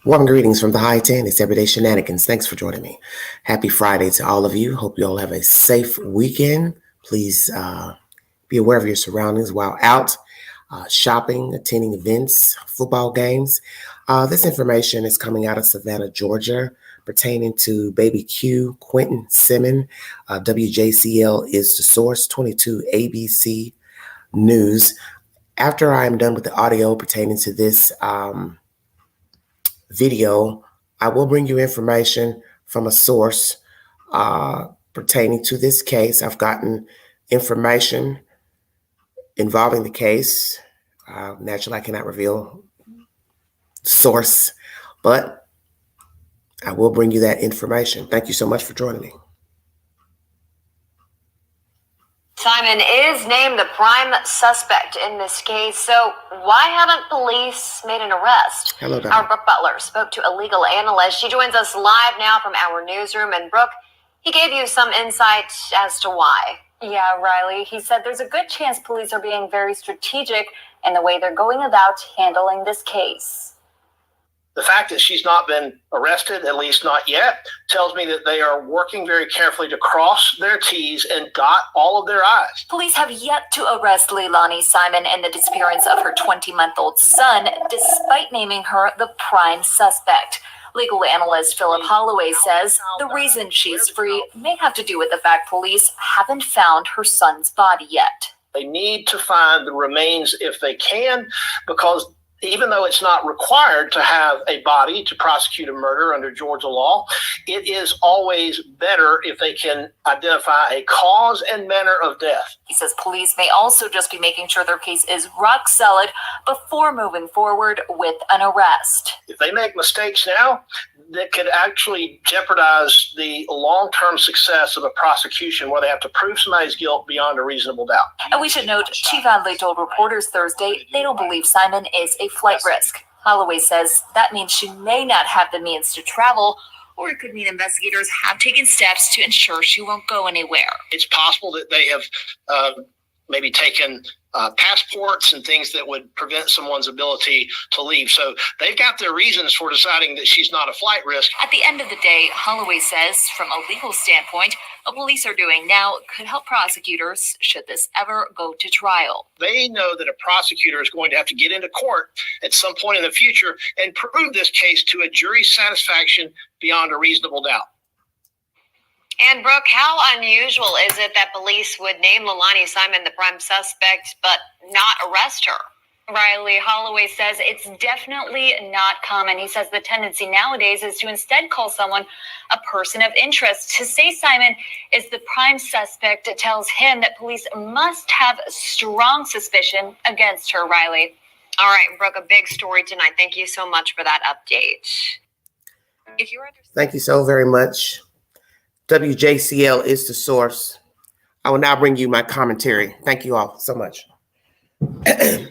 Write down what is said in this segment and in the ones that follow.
Warm greetings from the high 10. It's Everyday Shenanigans. Thanks for joining me. Happy Friday to all of you. Hope you all have a safe weekend. Please be aware of your surroundings while out shopping, attending events, football games. This information is coming out of Savannah, Georgia, pertaining to baby Q, Quinton Simmons. WJCL is the source, 22 ABC News. After I am done with the audio pertaining to this video, I will bring you information from a source pertaining to this case. I've gotten information involving the case. Naturally, I cannot reveal source, but I will bring you that information. Thank you so much for joining me. Simon is named the prime suspect in this case, so why haven't police made an arrest? Hello, Dr. Our Brooke Butler spoke to a legal analyst. She joins us live now from our newsroom. And Brooke, he gave you some insight as to why. Yeah, Riley. He said there's a good chance police are being very strategic in the way they're going about handling this case. The fact that she's not been arrested, at least not yet, tells me that they are working very carefully to cross their T's and dot all of their I's. Police have yet to arrest Leilani Simon in the disappearance of her 20-month-old son, despite naming her the prime suspect. Legal analyst Philip Holloway says the reason she's free may have to do with the fact police haven't found her son's body yet. They need to find the remains if they can, because even though it's not required to have a body to prosecute a murder under Georgia law, it is always better if they can identify a cause and manner of death. He says police may also just be making sure their case is rock solid before moving forward with an arrest. If they make mistakes now, that could actually jeopardize the long-term success of a prosecution where they have to prove somebody's guilt beyond a reasonable doubt. And we should note, Chief Adley told reporters Thursday they don't believe Simon is a flight risk. Holloway says that means she may not have the means to travel, or it could mean investigators have taken steps to ensure she won't go anywhere. It's possible that they have maybe taken passports and things that would prevent someone's ability to leave. So they've got their reasons for deciding that she's not a flight risk. At the end of the day, Holloway says, from a legal standpoint, what police are doing now could help prosecutors should this ever go to trial. They know that a prosecutor is going to have to get into court at some point in the future and prove this case to a jury's satisfaction beyond a reasonable doubt. And Brooke, how unusual is it that police would name Leilani Simon the prime suspect but not arrest her? Riley, Holloway says it's definitely not common. He says the tendency nowadays is to instead call someone a person of interest. To say Simon is the prime suspect tells him that police must have strong suspicion against her, Riley. All right, Brooke, a big story tonight. Thank you so much for that update. Thank you so very much. WJCL is the source. I will now bring you my commentary. Thank you all so much. I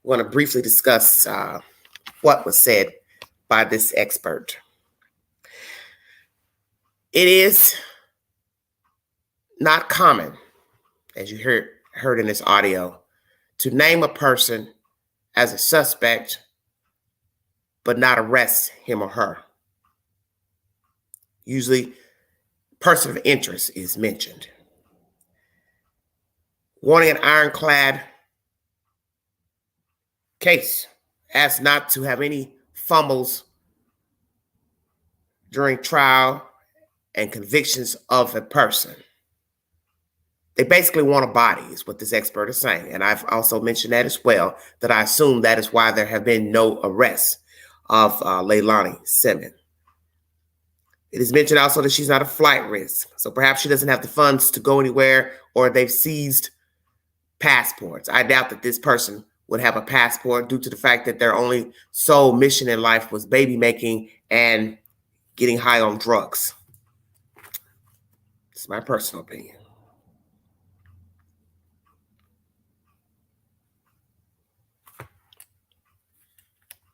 want to briefly discuss what was said by this expert. It is not common, as you heard in this audio, to name a person as a suspect but not arrest him or her. Usually, person of interest is mentioned. Wanting an ironclad case as not to have any fumbles during trial and convictions of a person. They basically want a body, is what this expert is saying. And I've also mentioned that as well, that I assume that is why there have been no arrests of Leilani Simmons. It is mentioned also that she's not a flight risk. So perhaps she doesn't have the funds to go anywhere, or they've seized passports. I doubt that this person would have a passport due to the fact that their only sole mission in life was baby making and getting high on drugs. It's my personal opinion.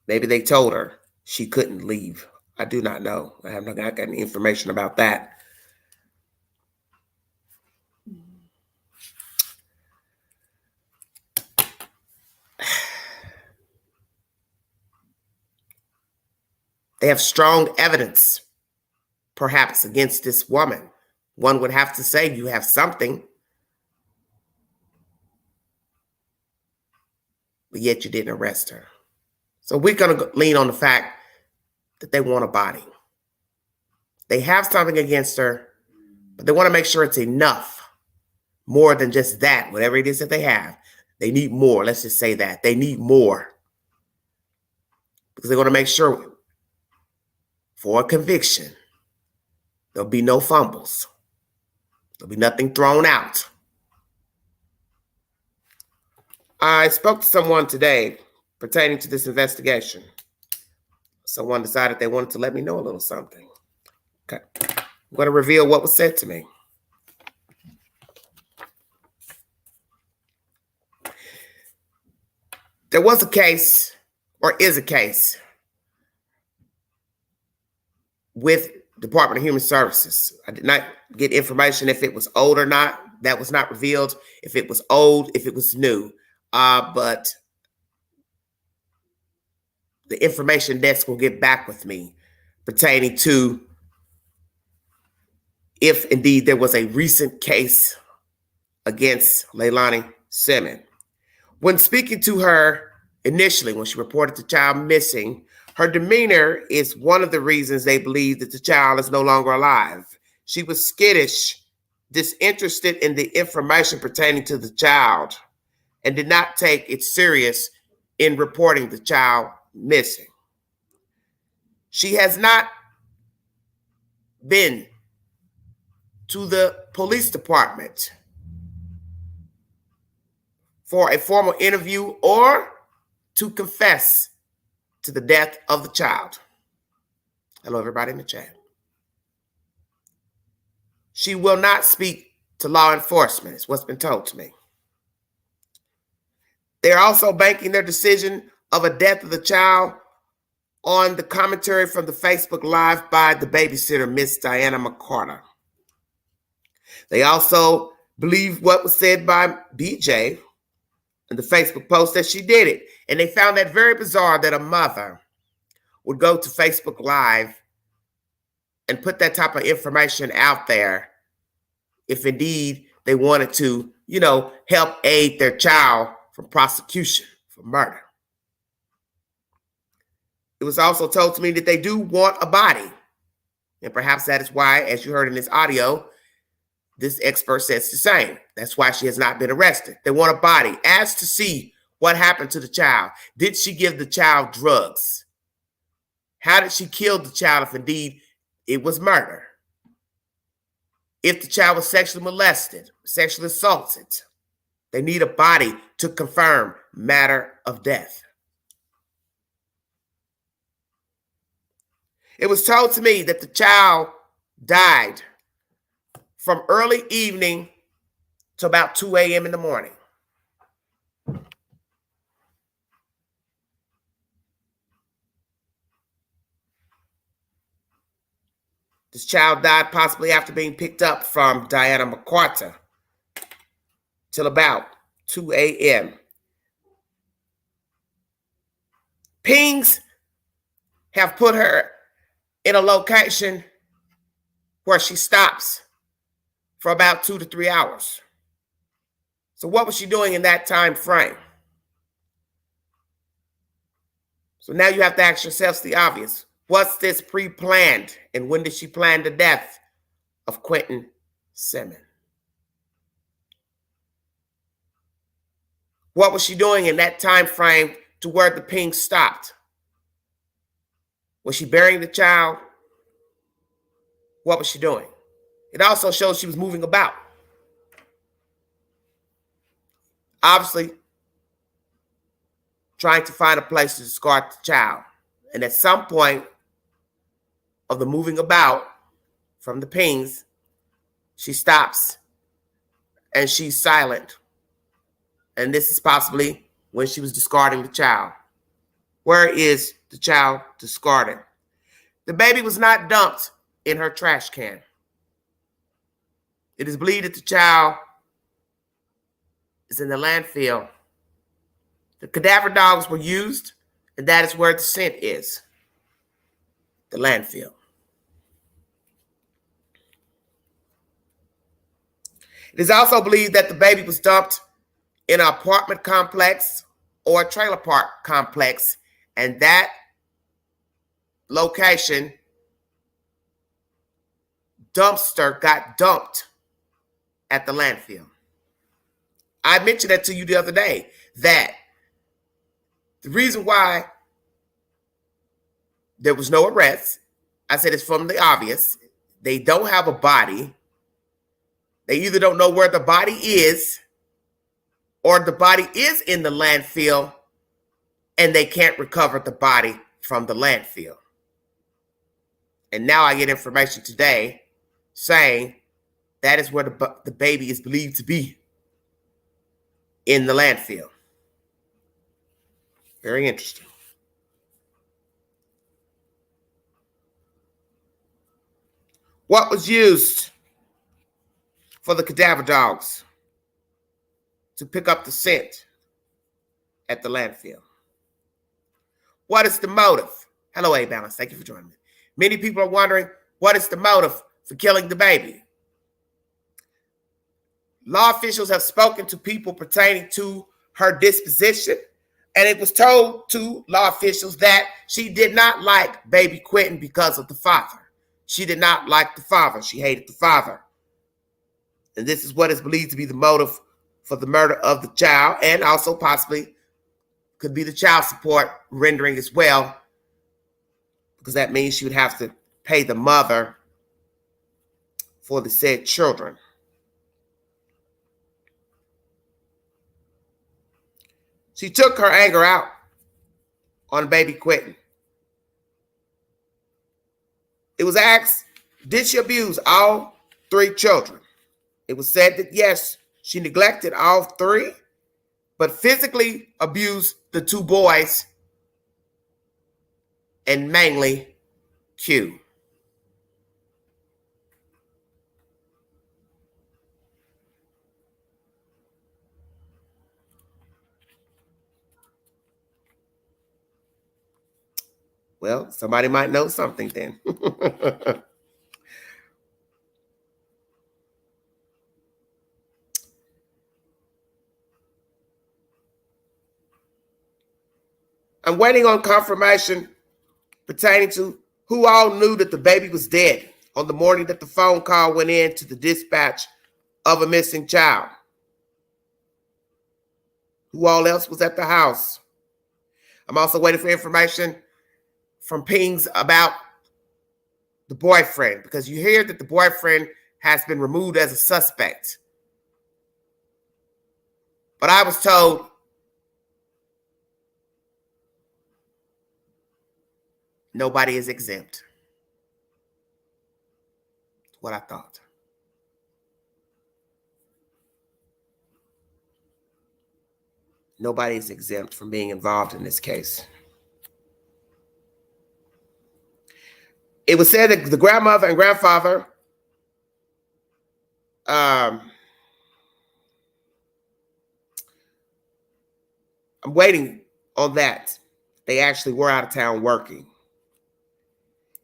Maybe they told her she couldn't leave. I do not know. I have not got any information about that. They have strong evidence, perhaps, against this woman. One would have to say you have something, but yet you didn't arrest her. So we're going to lean on the fact that they want a body. They have something against her, but they want to make sure it's enough, more than just that, whatever it is that they have. They need more. Let's just say that. They need more. Because they want to make sure for a conviction, there'll be no fumbles. There'll be nothing thrown out. I spoke to someone today pertaining to this investigation. Someone decided they wanted to let me know a little something. Okay. I'm going to reveal what was said to me. There was a case, or is a case, with Department of Human Services. I did not get information if it was old or not. That was not revealed. If it was old, if it was new. But the information desk will get back with me pertaining to if indeed there was a recent case against Leilani Simmons. When speaking to her initially, when she reported the child missing, her demeanor is one of the reasons they believe that the child is no longer alive. She was skittish, disinterested in the information pertaining to the child, and did not take it serious in reporting the child missing. She has not been to the police department for a formal interview or to confess to the death of the child. Hello, everybody in the chat. She will not speak to law enforcement, is what's been told to me. They're also banking their decision of a death of the child on the commentary from the Facebook Live by the babysitter, Miss Diana McCarter. They also believe what was said by BJ in the Facebook post that she did it. And they found that very bizarre that a mother would go to Facebook Live and put that type of information out there if indeed they wanted to, help aid their child from prosecution for murder. It was also told to me that they do want a body. And perhaps that is why, as you heard in this audio, this expert says the same. That's why she has not been arrested. They want a body. Asked to see what happened to the child. Did she give the child drugs? How did she kill the child if indeed it was murder? If the child was sexually molested, sexually assaulted, they need a body to confirm matter of death. It was told to me that the child died from early evening to about 2 a.m. in the morning. This child died possibly after being picked up from Diana McCarter till about 2 a.m. Pings have put her in a location where she stops for about 2 to 3 hours. So what was she doing in that time frame? So now you have to ask yourselves the obvious. What's this pre-planned? And when did she plan the death of Quinton Simmons? What was she doing in that time frame to where the ping stopped? Was she burying the child? What was she doing? It also shows she was moving about. Obviously, trying to find a place to discard the child. And at some point of the moving about from the pings, she stops and she's silent. And this is possibly when she was discarding the child. Where is the child discarded? The baby was not dumped in her trash can. It is believed that the child is in the landfill. The cadaver dogs were used, and that is where the scent is. the landfill. It is also believed that the baby was dumped in an apartment complex or a trailer park complex, and that location dumpster got dumped at the landfill. I mentioned that to you the other day, that the reason why there was no arrest, I said it's from the obvious. They don't have a body. They either don't know where the body is, or the body is in the landfill and they can't recover the body from the landfill. And now I get information today saying that is where the baby is believed to be, in the landfill. Very interesting. What was used for the cadaver dogs to pick up the scent at the landfill? What is the motive? Hello, A-Balance. Thank you for joining me. Many people are wondering, what is the motive for killing the baby? Law officials have spoken to people pertaining to her disposition, and it was told to law officials that she did not like baby Quinton because of the father. She did not like the father. She hated the father. And this is what is believed to be the motive for the murder of the child, and also possibly could be the child support rendering as well, because that means she would have to pay the mother for the said children. She took her anger out on baby Quinton. It was asked, did she abuse all three children? It was said that yes, she neglected all three, but physically abused the two boys, and mainly Q. Well, somebody might know something then. I'm waiting on confirmation pertaining to who all knew that the baby was dead on the morning that the phone call went in to the dispatch of a missing child. Who all else was at the house? I'm also waiting for information from pings about the boyfriend, because you hear that the boyfriend has been removed as a suspect. But I was told nobody is exempt. That's what I thought. Nobody is exempt from being involved in this case. It was said that the grandmother and grandfather I'm waiting on that. They actually were out of town working.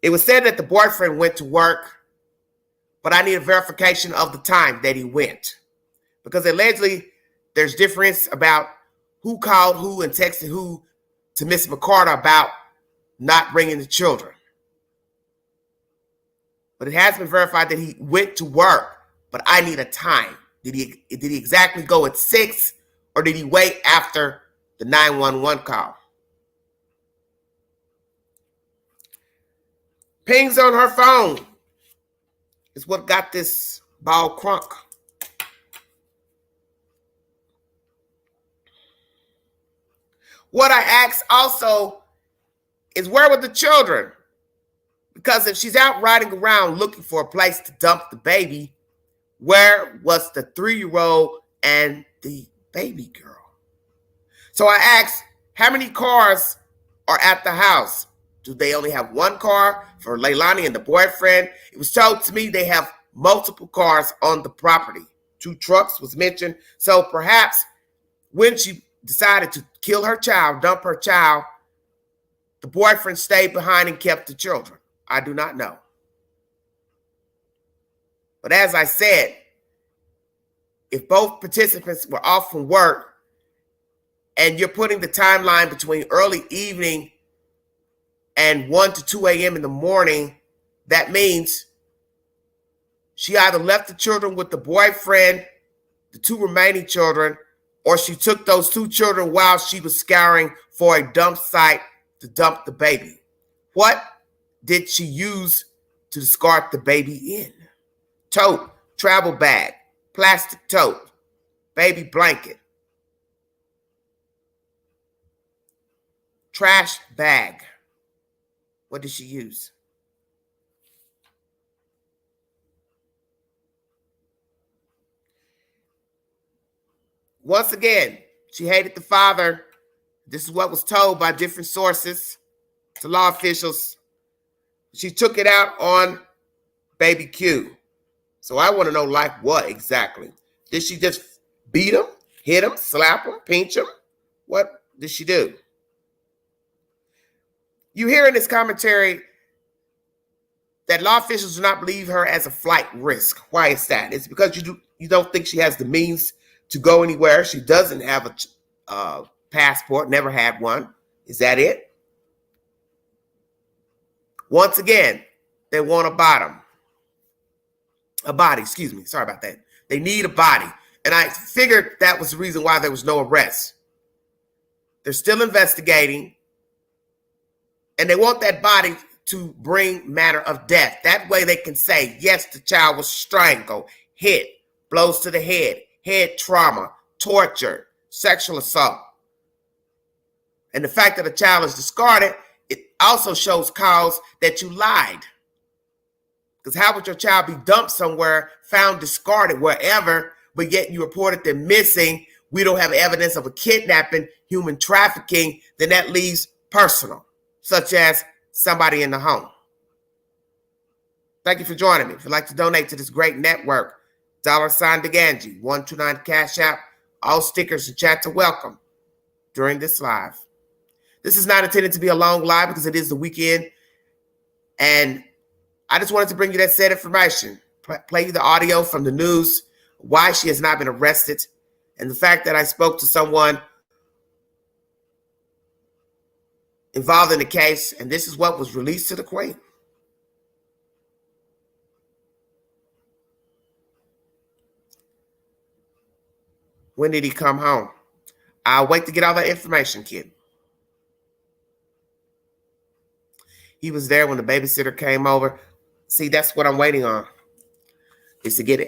It was said that the boyfriend went to work, but I need a verification of the time that he went, because allegedly there's difference about who called who and texted who to Miss McCarter about not bringing the children. But it has been verified that he went to work, but I need a time. Did he exactly go at 6, or did he wait after the 911 call? Pings on her phone is what got this ball crunk. What I asked also is, where were the children? Because if she's out riding around looking for a place to dump the baby, where was the 3-year-old and the baby girl? So I asked, how many cars are at the house? Do they only have one car for Leilani and the boyfriend? It was told to me they have multiple cars on the property. 2 trucks was mentioned. So perhaps when she decided to kill her child, dump her child, the boyfriend stayed behind and kept the children. I do not know. But as I said, if both participants were off from work and you're putting the timeline between early evening and 1 to 2 a.m. in the morning, that means she either left the children with the boyfriend, the 2 remaining children, or she took those 2 children while she was scouring for a dump site to dump the baby. What did she use to discard the baby in? Tote, travel bag, plastic tote, baby blanket, trash bag. What did she use? Once again, she hated the father. This is what was told by different sources to law officials. She took it out on baby Q. So I want to know, like, what exactly? Did she just beat him, hit him, slap him, pinch him? What did she do? You hear in this commentary that law officials do not believe her as a flight risk. Why is that? It's because you don't think she has the means to go anywhere. She doesn't have a passport, never had one. Is that it? Once again, they want a body, excuse me. Sorry about that. They need a body. And I figured that was the reason why there was no arrest. They're still investigating. And they want that body to bring matter of death. That way they can say, yes, the child was strangled, hit, blows to the head trauma, torture, sexual assault. And the fact that a child is discarded, it also shows cause that you lied. Because how would your child be dumped somewhere, found discarded wherever, but yet you reported them missing? We don't have evidence of a kidnapping, human trafficking. Then that leaves personal, such as somebody in the home. Thank you for joining me. If you'd like to donate to this great network, $DeGanji, 129 Cash App. All stickers and chats are welcome during this live. This is not intended to be a long live because it is the weekend. And I just wanted to bring you that said information. Play you the audio from the news, why she has not been arrested, and the fact that I spoke to someone involved in the case, and this is what was released to the Queen. When did he come home? I'll wait to get all that information, kid. He was there when the babysitter came over. See, that's what I'm waiting on, is to get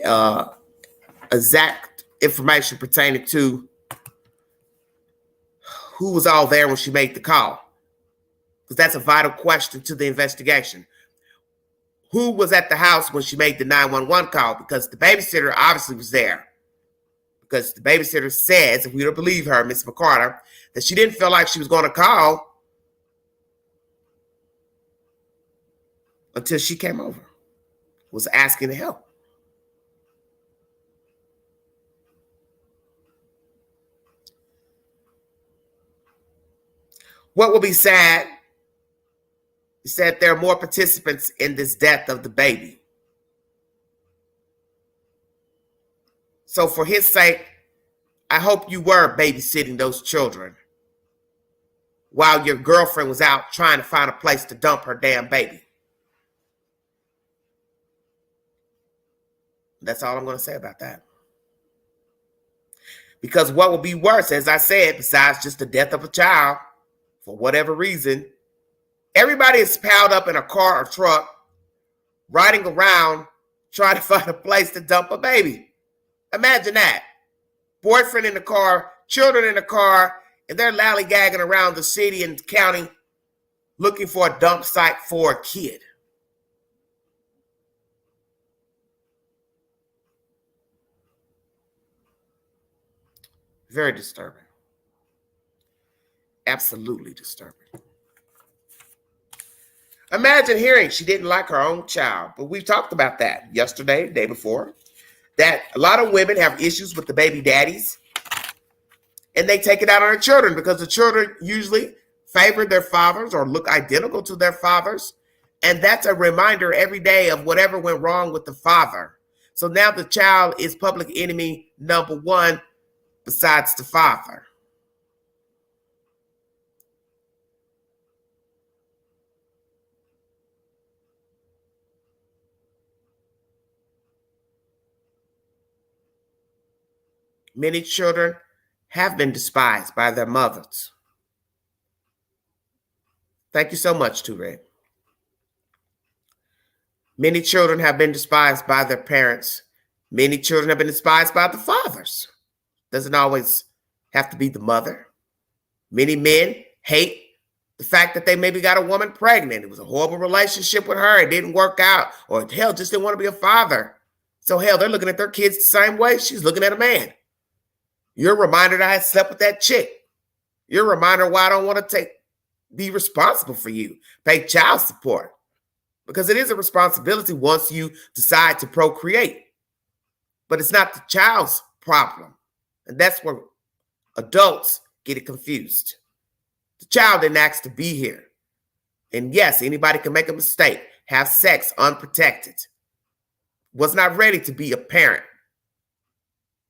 exact information pertaining to who was all there when she made the call. Because that's a vital question to the investigation. Who was at the house when she made the 911 call? Because the babysitter obviously was there. Because the babysitter says, if we don't believe her, Miss McCarter, that she didn't feel like she was going to call until she came over, was asking to help. What will be sad is that there are more participants in this death of the baby. So for his sake, I hope you were babysitting those children while your girlfriend was out trying to find a place to dump her damn baby. That's all I'm going to say about that. Because what will be worse, as I said, besides just the death of a child, for whatever reason, everybody is piled up in a car or truck, riding around, trying to find a place to dump a baby. Imagine that. Boyfriend in the car, children in the car, and they're lollygagging around the city and county looking for a dump site for a kid. Very disturbing. Absolutely disturbing. Imagine hearing she didn't like her own child. But we talked about that yesterday, the day before, that a lot of women have issues with the baby daddies, and they take it out on their children because the children usually favor their fathers or look identical to their fathers. And that's a reminder every day of whatever went wrong with the father. So now the child is public enemy number one besides the father. Many children have been despised by their mothers. Thank you so much, Tourette. Many children have been despised by their parents. Many children have been despised by the fathers. Doesn't always have to be the mother. Many men hate the fact that they maybe got a woman pregnant. It was a horrible relationship with her. It didn't work out. Or hell, just didn't want to be a father. So hell, they're looking at their kids the same way she's looking at a man. You're a reminder that I slept with that chick. You're a reminder why I don't want to be responsible for you. Pay child support. Because it is a responsibility once you decide to procreate. But it's not the child's problem. And that's where adults get it confused. The child didn't ask to be here. And yes, anybody can make a mistake, have sex unprotected. Was not ready to be a parent.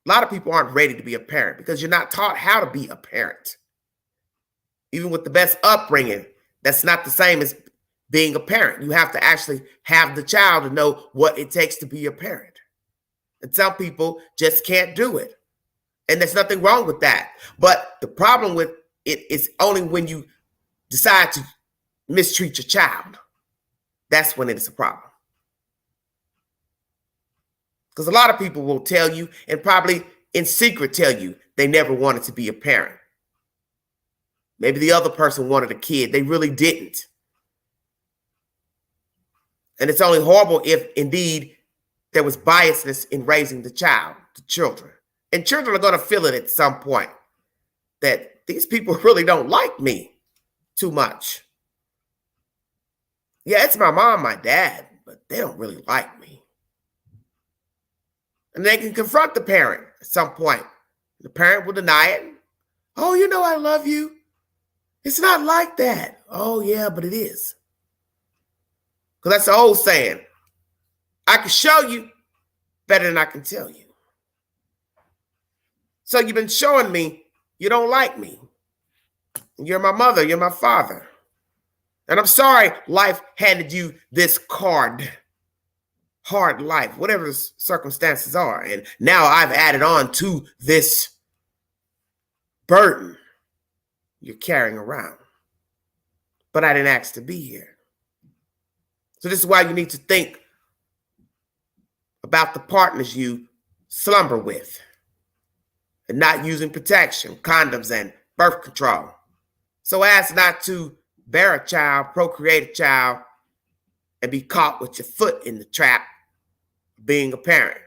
A lot of people aren't ready to be a parent because you're not taught how to be a parent. Even with the best upbringing, that's not the same as being a parent. You have to actually have the child to know what it takes to be a parent. And some people just can't do it. And there's nothing wrong with that. But the problem with it is only when you decide to mistreat your child. That's when it is a problem. Because a lot of people will tell you, and probably in secret tell you, they never wanted to be a parent. Maybe the other person wanted a kid. They really didn't. And it's only horrible if indeed there was biasness in raising the children. And children are going to feel it at some point that these people really don't like me too much. Yeah, it's my mom, my dad, but they don't really like me. And they can confront the parent at some point. The parent will deny it. Oh, you know I love you. It's not like that. Oh, yeah, but it is. Because that's the old saying. I can show you better than I can tell you. So you've been showing me you don't like me. You're my mother. You're my father. And I'm sorry life handed you this hard life, whatever the circumstances are. And now I've added on to this burden you're carrying around. But I didn't ask to be here. So this is why you need to think about the partners you slumber with and not using protection, condoms, and birth control. So as not to bear a child, procreate a child, and be caught with your foot in the trap of being a parent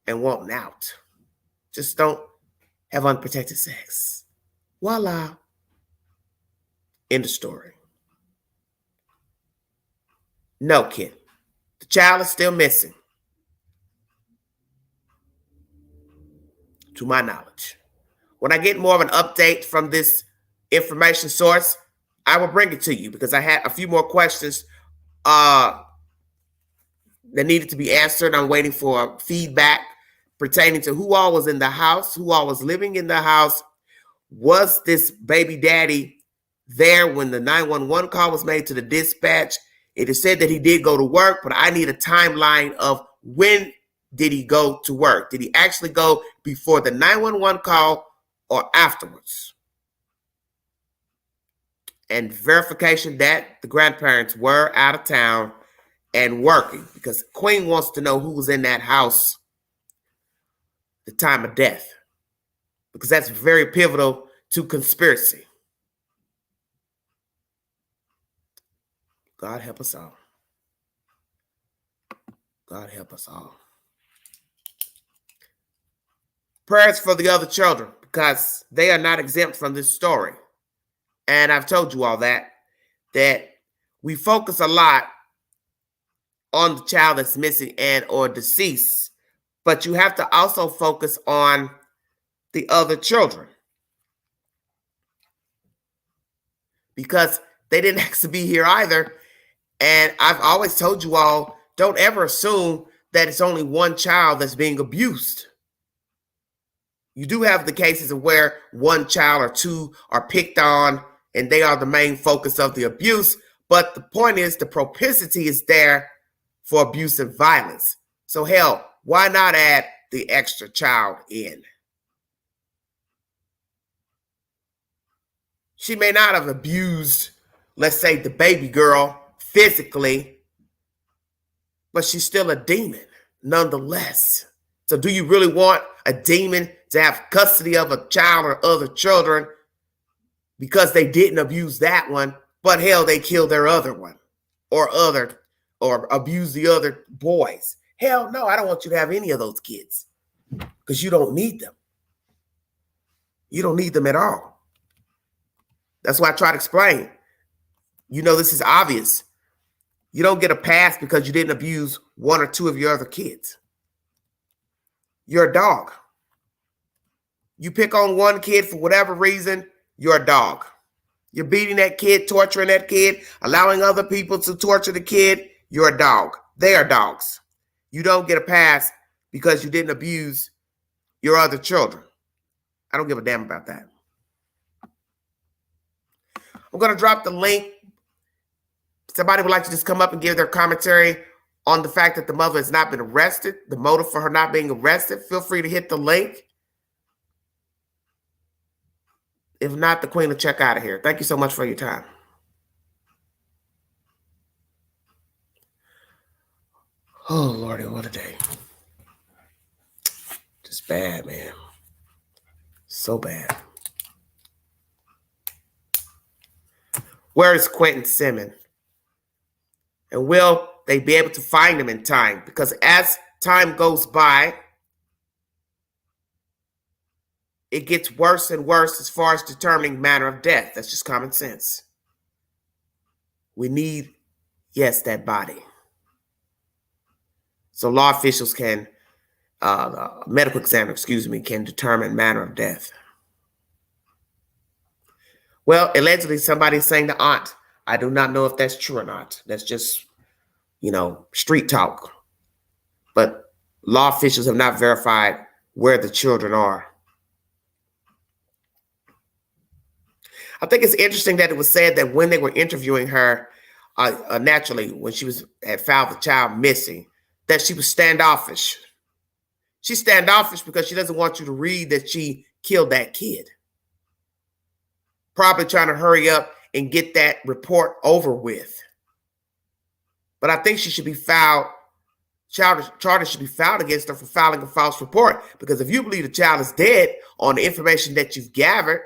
and wanting out. Just don't have unprotected sex. Voila. End of story. No, kid. The child is still missing. To my knowledge. When I get more of an update from this information source, I will bring it to you because I had a few more questions that needed to be answered. I'm waiting for feedback pertaining to who all was in the house, who all was living in the house. Was this baby daddy there when the 911 call was made to the dispatch? It is said that he did go to work, but I need a timeline of when did he go to work? Did he actually go before the 911 call or afterwards? And verification that the grandparents were out of town and working, because Queen wants to know who was in that house at the time of death, because that's very pivotal to conspiracy. God help us all. God help us all. Prayers for the other children, because they are not exempt from this story. And I've told you all that we focus a lot on the child that's missing and or deceased, but you have to also focus on the other children, because they didn't ask to be here either. And I've always told you all, don't ever assume that it's only one child that's being abused. You do have the cases of where one child or two are picked on and they are the main focus of the abuse. But the point is, the propensity is there for abuse and violence. So hell, why not add the extra child in? She may not have abused, let's say, the baby girl physically, but she's still a demon nonetheless. So do you really want a demon to have custody of a child or other children because they didn't abuse that one, but hell, they killed their other one or abuse the other boys? Hell no, I don't want you to have any of those kids because you don't need them. You don't need them at all. That's why I try to explain. You know, this is obvious. You don't get a pass because you didn't abuse one or two of your other kids. You're a dog. You pick on one kid for whatever reason, you're a dog. You're beating that kid, torturing that kid, allowing other people to torture the kid, you're a dog. They are dogs. You don't get a pass because you didn't abuse your other children. I don't give a damn about that. I'm going to drop the link. Somebody would like to just come up and give their commentary on the fact that the mother has not been arrested, the motive for her not being arrested. Feel free to hit the link. If not, the Queen will check out of here. Thank you so much for your time. Oh, Lordy, what a day. Just bad, man. So bad. Where is Quinton Simmons? And will they be able to find him in time? Because as time goes by, it gets worse and worse as far as determining manner of death. That's just common sense. We need, yes, that body. So law officials can, medical examiner, can determine manner of death. Well, allegedly somebody's saying the aunt. I do not know if that's true or not. That's just, street talk. But law officials have not verified where the children are. I think it's interesting that it was said that when they were interviewing her, naturally, when she had filed the child missing, that she was standoffish. She's standoffish because she doesn't want you to read that she killed that kid. Probably trying to hurry up and get that report over with. But I think she should be filed, charges should be filed against her for filing a false report. Because if you believe the child is dead on the information that you've gathered,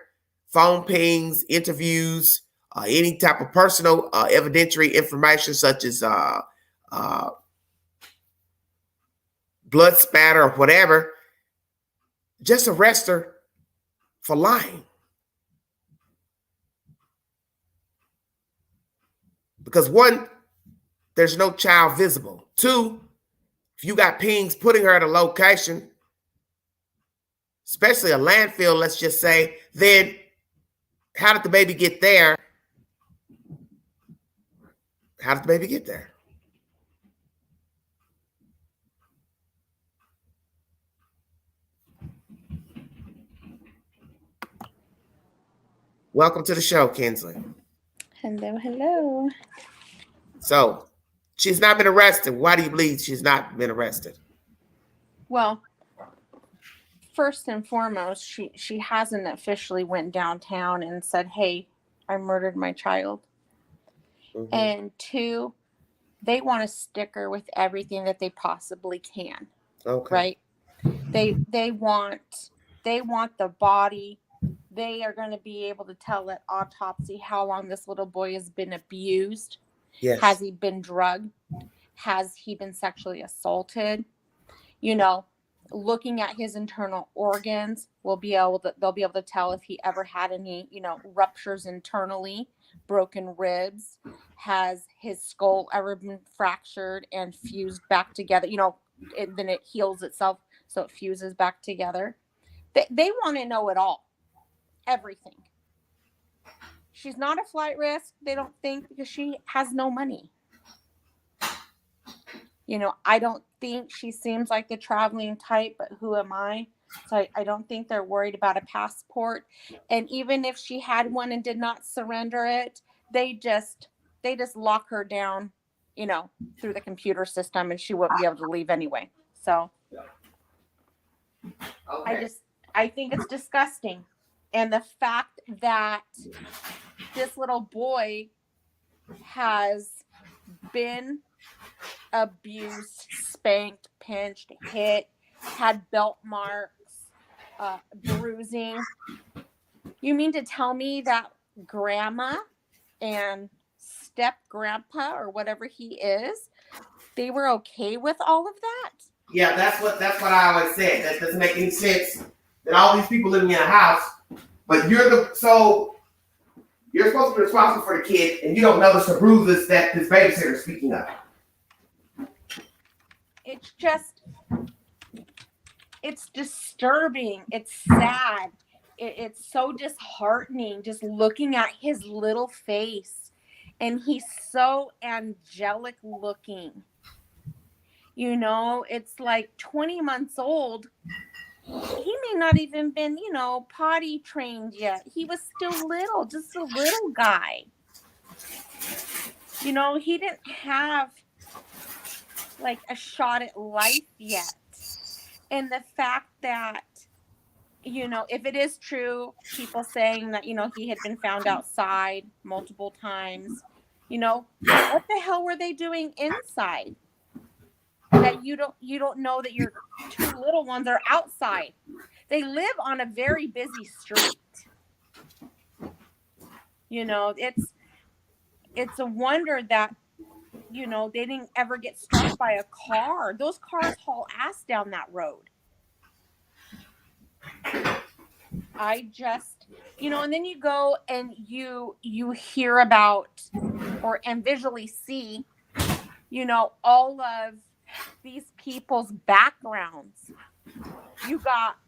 phone pings, interviews, any type of personal evidentiary information such as blood spatter or whatever, just arrest her for lying. Because one, there's no child visible. Two, if you got pings putting her at a location, especially a landfill, let's just say, then how did the baby get there? How did the baby get there? Welcome to the show, Kinsley. Hello, hello. So, she's not been arrested. Why do you believe she's not been arrested? Well, first and foremost, she hasn't officially went downtown and said, "Hey, I murdered my child." Mm-hmm. And two, they want to stick her with everything that they possibly can. Okay. Right? They want the body. They are going to be able to tell at autopsy how long this little boy has been abused. Yes. Has he been drugged? Has he been sexually assaulted? Looking at his internal organs, they'll be able to tell if he ever had any, ruptures internally, broken ribs. Has his skull ever been fractured and fused back together? Then it heals itself, so it fuses back together. They want to know it all. Everything. She's not a flight risk, they don't think, because she has no money. I don't think she seems like the traveling type, but who am I? So I don't think they're worried about a passport. And even if she had one and did not surrender it, they just lock her down, through the computer system, and she wouldn't be able to leave anyway. So Okay. I think it's disgusting. And the fact that this little boy has been abused, spanked, pinched, hit, had belt marks, bruising. You mean to tell me that grandma and step grandpa, or whatever he is, they were okay with all of that? Yeah, that's what I always said. That doesn't make any sense. That all these people living in a house, but you're supposed to be responsible for the kid, and you don't notice the bruises that this babysitter is speaking of. It's disturbing. It's sad. It's so disheartening just looking at his little face, and he's so angelic looking. It's like 20 months old. He may not even been, potty trained yet. He was still little, just a little guy. He didn't have like a shot at life yet. And the fact that, if it is true, people saying that, he had been found outside multiple times, what the hell were they doing inside? That you don't know that your two little ones are outside. They live on a very busy street. It's a wonder that, they didn't ever get struck by a car. Those cars haul ass down that road. I just, and then you go and you hear about and visually see, all of these people's backgrounds. You got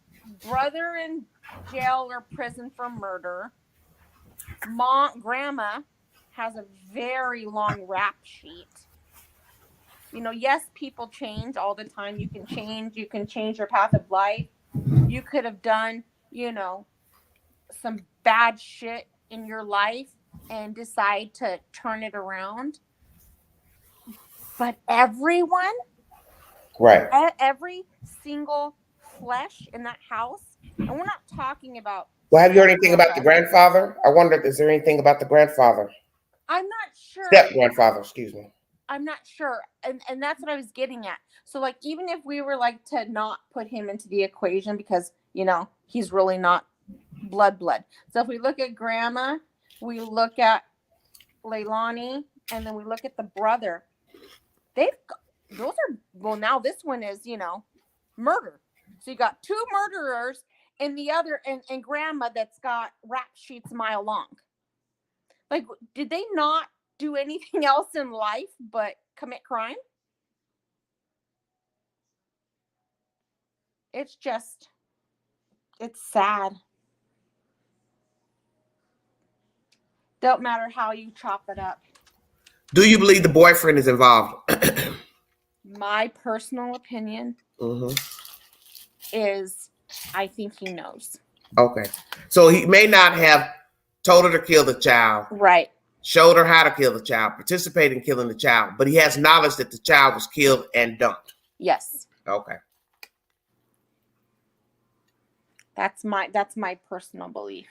brother in jail or prison for murder. Grandma has a very long rap sheet. Yes, people change all the time. You can change your path of life. You could have done, some bad shit in your life and decide to turn it around. But everyone, right? Every single flesh in that house, and we're not talking about. Well, have you heard anything about the grandfather? I wonder, is there anything about the grandfather? I'm not sure. Step grandfather, excuse me. I'm not sure. And that's what I was getting at. So, like, even if we were like to not put him into the equation because, he's really not blood. So if we look at grandma, we look at Leilani, and then we look at the brother, now this one is, murder. So you got two murderers and the other, and grandma that's got rap sheets a mile long. Like, did they not do anything else in life but commit crime? It's sad. Don't matter how you chop it up. Do you believe the boyfriend is involved? My personal opinion is I think he knows. Okay. So he may not have told her to kill the child. Right. Showed her how to kill the child, participated in killing the child, but he has knowledge that the child was killed and dumped. Yes. Okay. That's my personal belief.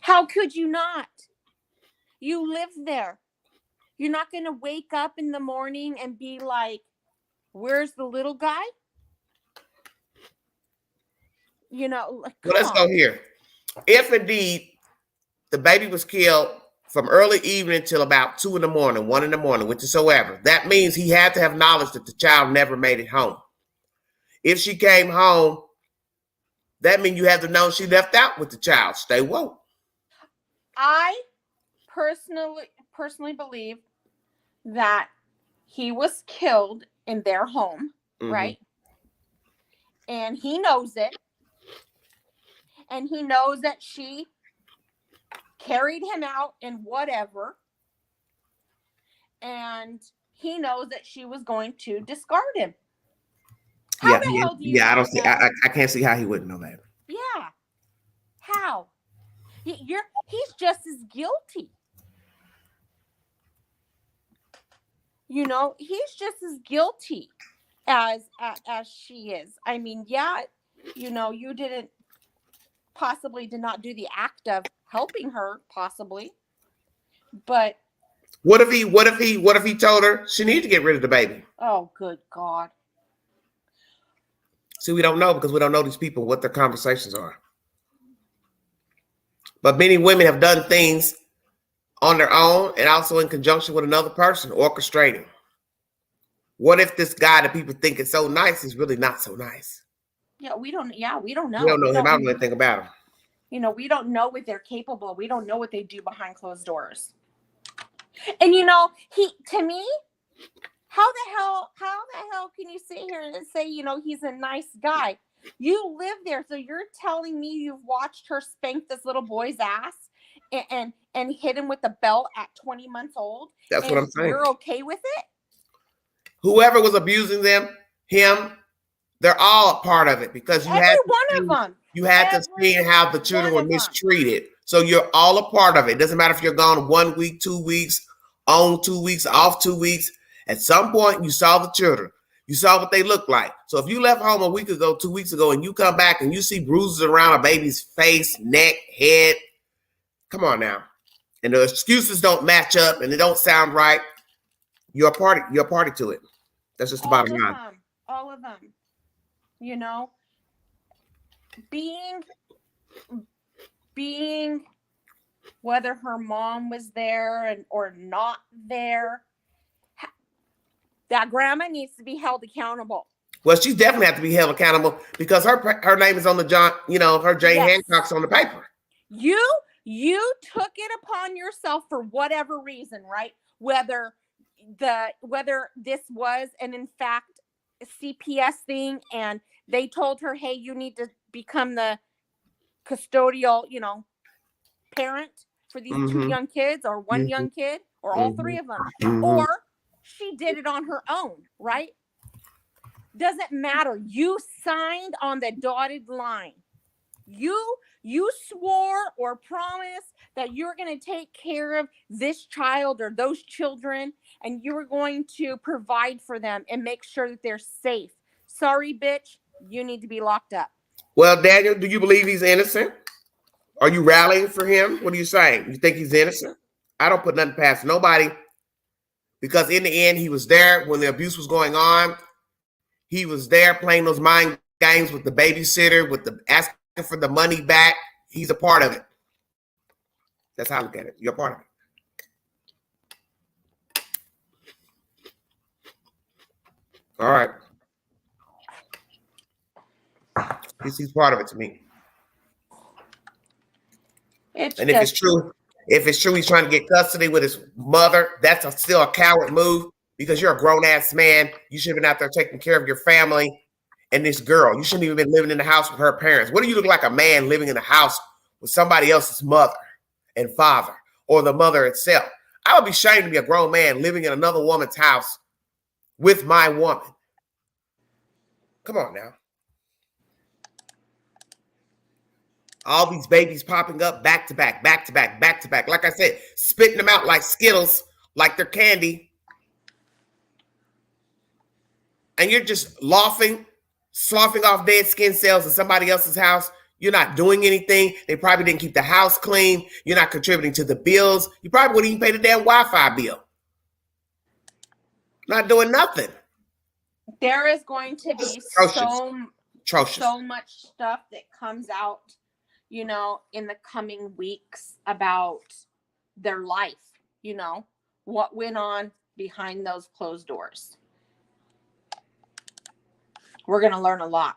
How could you not? You live there. You're not going to wake up in the morning and be like, where's the little guy? Well, let's go here. If indeed the baby was killed from early evening till about 2 a.m, 1 a.m, whichsoever, that means he had to have knowledge that the child never made it home. If she came home, that means you have to know she left out with the child. Stay woke. I personally believe that he was killed in their home, right? And he knows it. And he knows that she carried him out and whatever. And he knows that she was going to discard him. How the hell do you I don't not see. know? I can't see how he wouldn't know that. Yeah. How? He's just as guilty. You know, he's just as guilty as she is. I mean, yeah, you know, you did not do the act of helping her, possibly. But what if he told her she needed to get rid of the baby? Oh, good God. See, we don't know because we don't know these people, what their conversations are. But many women have done things on their own and also in conjunction with another person, orchestrating. What if this guy that people think is so nice is really not so nice? Yeah, we don't know. We don't know him. I don't know anything about him. You know, we don't know what they're capable of. We don't know what they do behind closed doors. And you know, to me, how the hell can you sit here and say, you know, he's a nice guy? You live there, so you're telling me you've watched her spank this little boy's ass and hit him with a belt at 20 months old? That's what I'm saying. You're okay with it? Whoever was abusing him, they're all a part of it because you had to see how the children were mistreated. So you're all a part of it. It doesn't matter if you're gone 1 week, 2 weeks, on 2 weeks, off 2 weeks. At some point, you saw the children. You saw what they looked like. So if you left home a week ago, 2 weeks ago, and you come back and you see bruises around a baby's face, neck, head, come on now. And the excuses don't match up and they don't sound right. You're a party to it. That's just the bottom line. All of them. You know, being whether her mom was there or not there, that grandma needs to be held accountable. Well, she definitely has to be held accountable because her name is on the her Jane Hancock's on the paper. You took it upon yourself for whatever reason, right? Whether this was an in fact a CPS thing and they told her, hey, you need to become the custodial, you know, parent for these two young kids or one young kid or all three of them, or she did it on her own, right? Doesn't matter. You signed on the dotted line. You swore or promised that you're going to take care of this child or those children, and you were going to provide for them and make sure that they're safe. Sorry, bitch, you need to be locked up. Well, Daniel, do you believe he's innocent? Are you rallying for him? What are you saying? You think he's innocent? I don't put nothing past nobody because in the end, he was there when the abuse was going on. He was there playing those mind games with the babysitter, with the asking for the money back. He's a part of it. That's how I look at it. You're a part of it. All right. He's part of it to me. If it's true he's trying to get custody with his mother, that's still a coward move because you're a grown-ass man. You should have been out there taking care of your family and this girl. You shouldn't even been living in the house with her parents. What do you look like a man living in the house with somebody else's mother and father or the mother itself? I would be ashamed to be a grown man living in another woman's house with my woman. Come on now. All these babies popping up back to back, back to back, back to back. Like I said, spitting them out like Skittles, like they're candy. And you're just sloughing off dead skin cells in somebody else's house. You're not doing anything. They probably didn't keep the house clean. You're not contributing to the bills. You probably wouldn't even pay the damn Wi-Fi bill. Not doing nothing. There is going to be so much stuff that comes out, you know, in the coming weeks about their life, you know, what went on behind those closed doors. We're going to learn a lot.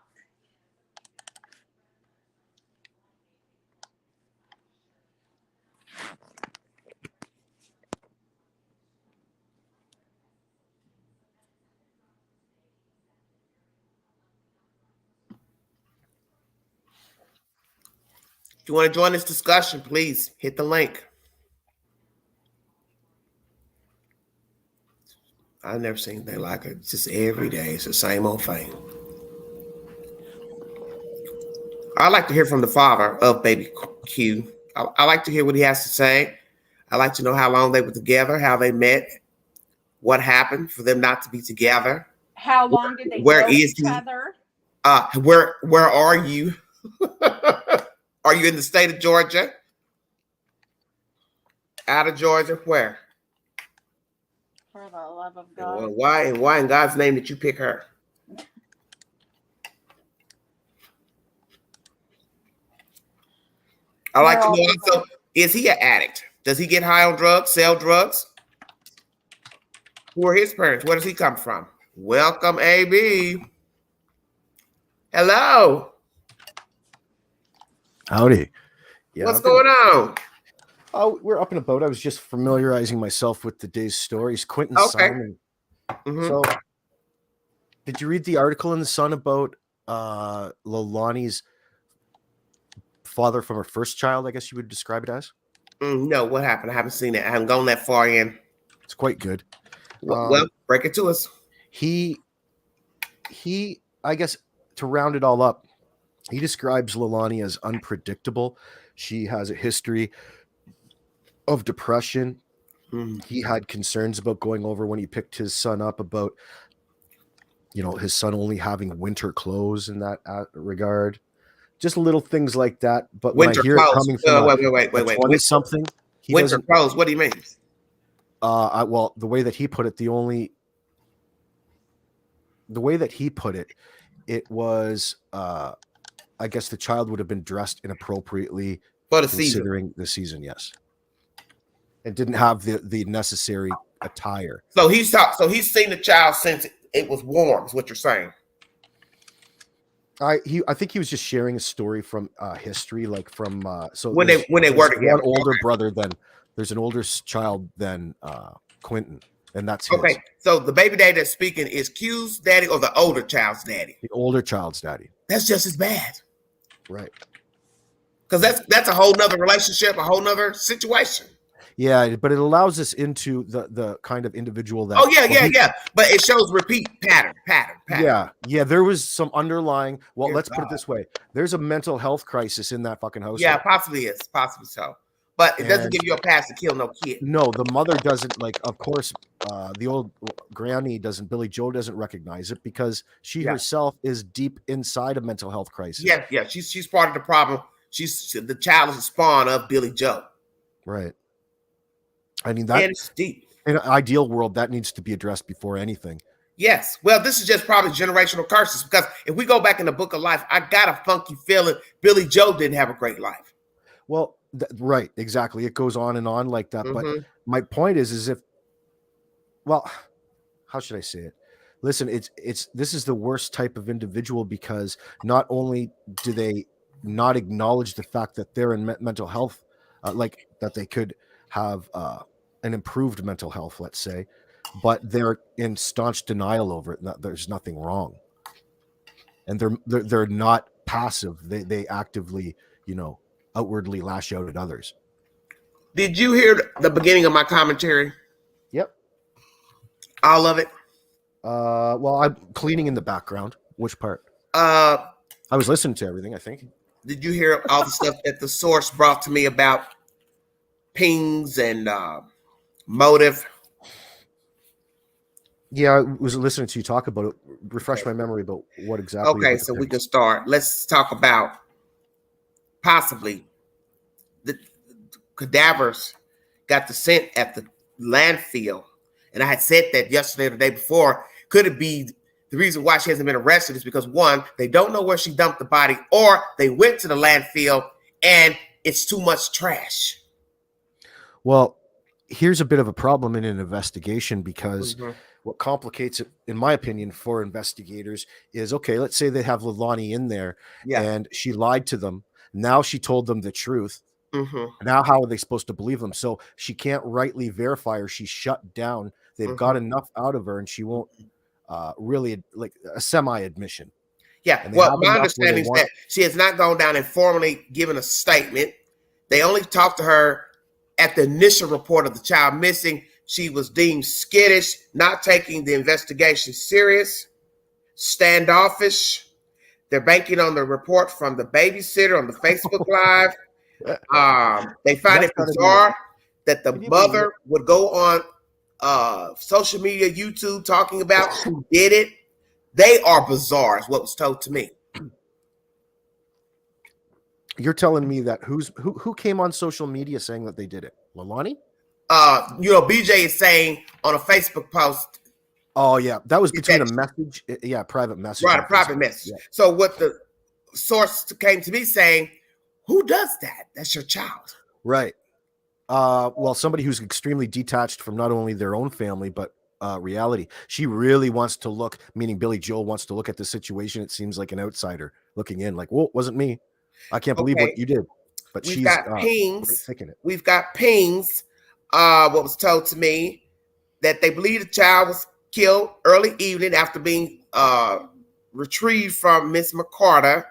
If you want to join this discussion, please hit the link. I've never seen anything like it. Just every day, it's the same old thing. I like to hear from the father of baby Q. I like to hear what he has to say. I like to know how long they were together, how they met, what happened for them not to be together. How long did they Where know is each he? other? Where are you? Are you in the state of Georgia? Out of Georgia? Where? For the love of Well, God. why in God's name did you pick her? I like to know also, is he an addict? Does he get high on drugs, sell drugs? Who are his parents? Where does he come from? Welcome, AB. Hello. Howdy. Yeah, What's going on? Oh, we're up and about. I was just familiarizing myself with the day's stories. Quinton Okay. Simon. Mhm. So, did you read the article in the Sun about Lolani's father from her first child? I guess you would describe it as. No, what happened? I haven't seen it. I haven't gone that far in. It's quite good. Well, break it to us. He, I guess, to round it all up, he describes Lolani as unpredictable. She has a history of depression. He had concerns about going over when he picked his son up about, his son only having winter clothes in that regard. Just little things like that. But when Winter I hear clothes. it coming from Wait. 20-something, he Winter doesn't. clothes. What do you mean? Well, the way that he put it, it was, I guess the child would have been dressed inappropriately For the considering season. the season, yes. It didn't have the necessary attire. So he's seen the child since it was warm, is what you're saying. I think he was just sharing a story from history, like from so When they were together. One older brother there's an older child than Quinton, and that's his. Okay, so the baby daddy that's speaking is Q's daddy or the older child's daddy? The older child's daddy. That's just as bad. Right. Because that's a whole nother relationship, a whole nother situation. Yeah, but it allows us into the kind of individual that. Oh yeah. But it shows repeat pattern. Yeah. There was some underlying. Well, Dear let's God. put it this way: there's a mental health crisis in that fucking house. Yeah, possibly so. But it doesn't give you a pass to kill no kid. No, the mother doesn't. Like, of course, the old granny doesn't. Billy Joe doesn't recognize it because she herself is deep inside a mental health crisis. Yeah. She's part of the problem. The child is a spawn of Billy Joe. Right. I mean, it's deep. In an ideal world, that needs to be addressed before anything. Yes. Well, this is just probably generational curses because if we go back in the book of life, I got a funky feeling Billy Joe didn't have a great life. Well, right, exactly. It goes on and on like that. But my point is how should I say it? Listen, this is the worst type of individual because not only do they not acknowledge the fact that they're in mental health, like that they could have an improved mental health, let's say, but they're in staunch denial over it. There's nothing wrong, and they're not passive. They actively, outwardly lash out at others. Did you hear the beginning of my commentary? Yep. All of it? Well, I'm cleaning in the background. Which part? I was listening to everything, I think. Did you hear all the stuff that the source brought to me about pings and motive? Yeah, I was listening to you talk about it. Refresh my memory about what exactly. Okay, so we can start. Let's talk about possibly the cadavers got the scent at the landfill. And I had said that yesterday or the day before. Could it be the reason why she hasn't been arrested is because, one, they don't know where she dumped the body, or they went to the landfill and it's too much trash. Well, here's a bit of a problem in an investigation because what complicates it, in my opinion, for investigators is, okay, let's say they have Lolani in there and she lied to them. Now she told them the truth. Now how are they supposed to believe them? So she can't rightly verify her. She's shut down. They've got enough out of her and she won't really, like a semi-admission. Yeah, well, my understanding is that she has not gone down and formally given a statement. They only talked to her at the initial report of the child missing. She was deemed skittish, not taking the investigation serious, standoffish. They're banking on the report from the babysitter on the Facebook Live. They find it bizarre that the mother would go on social media, YouTube, talking about who did it. They are bizarre, is what was told to me. You're telling me that who came on social media saying that they did it? Leilani? BJ is saying on a Facebook post. Oh yeah, that was between a message, private message. Right, a private message. Yeah. So what the source came to me saying, who does that? That's your child. Right. Well, somebody who's extremely detached from not only their own family, but reality. She really wants to look, meaning Billy Joel wants to look at the situation. It seems like an outsider looking in, like, well, it wasn't me. I can't believe what you did. But we've she's got pings. It. We've got pings. What was told to me that they believe the child was killed early evening after being retrieved from Miss McCarter,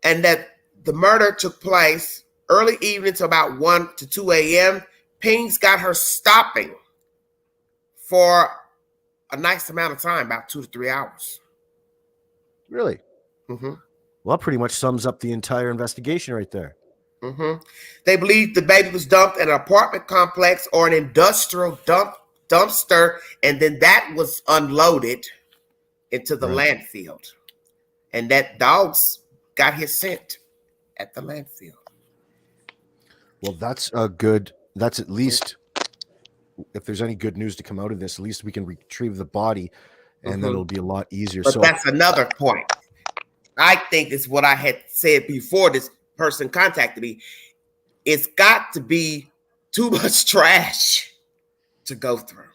and that the murder took place early evening to about 1 to 2 a.m. Pings got her stopping for a nice amount of time, about 2 to 3 hours. Really? Mm-hmm. Well, that pretty much sums up the entire investigation right there. Mm-hmm. They believe the baby was dumped in an apartment complex or an industrial dumpster, and then that was unloaded into the landfill. And that dogs got his scent at the landfill. Well, that's at least, if there's any good news to come out of this, at least we can retrieve the body, and then it'll be a lot easier. But that's another point. I think it's what I had said before this person contacted me. It's got to be too much trash to go through.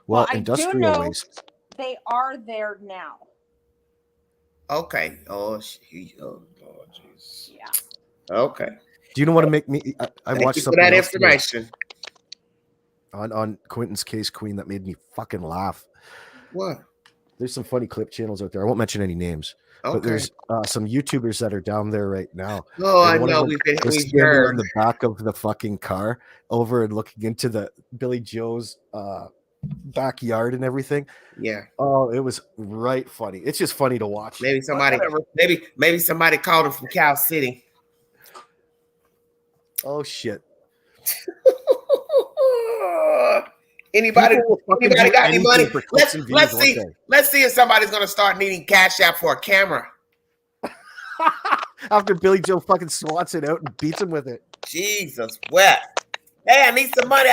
Well, I industrial do know waste. They are there now. Okay. Oh, Lord, jeez. Yeah. Okay. Do you know what to make me? I watched you something for that else information on Quinton's case, Queen, that made me fucking laugh. What? There's some funny clip channels out there. I won't mention any names, but there's some YouTubers that are down there right now. Oh, I know. We've standing on the back of the fucking car over and looking into the Billy Joe's backyard and everything. Yeah. Oh, it was right funny. It's just funny to watch. Maybe somebody called him from Cal City. Oh shit. Anybody got any money? Let's see if somebody's gonna start needing Cash App for a camera. After Billy Joe fucking swats it out and beats him with it. Jesus wept. Hey, I need some money.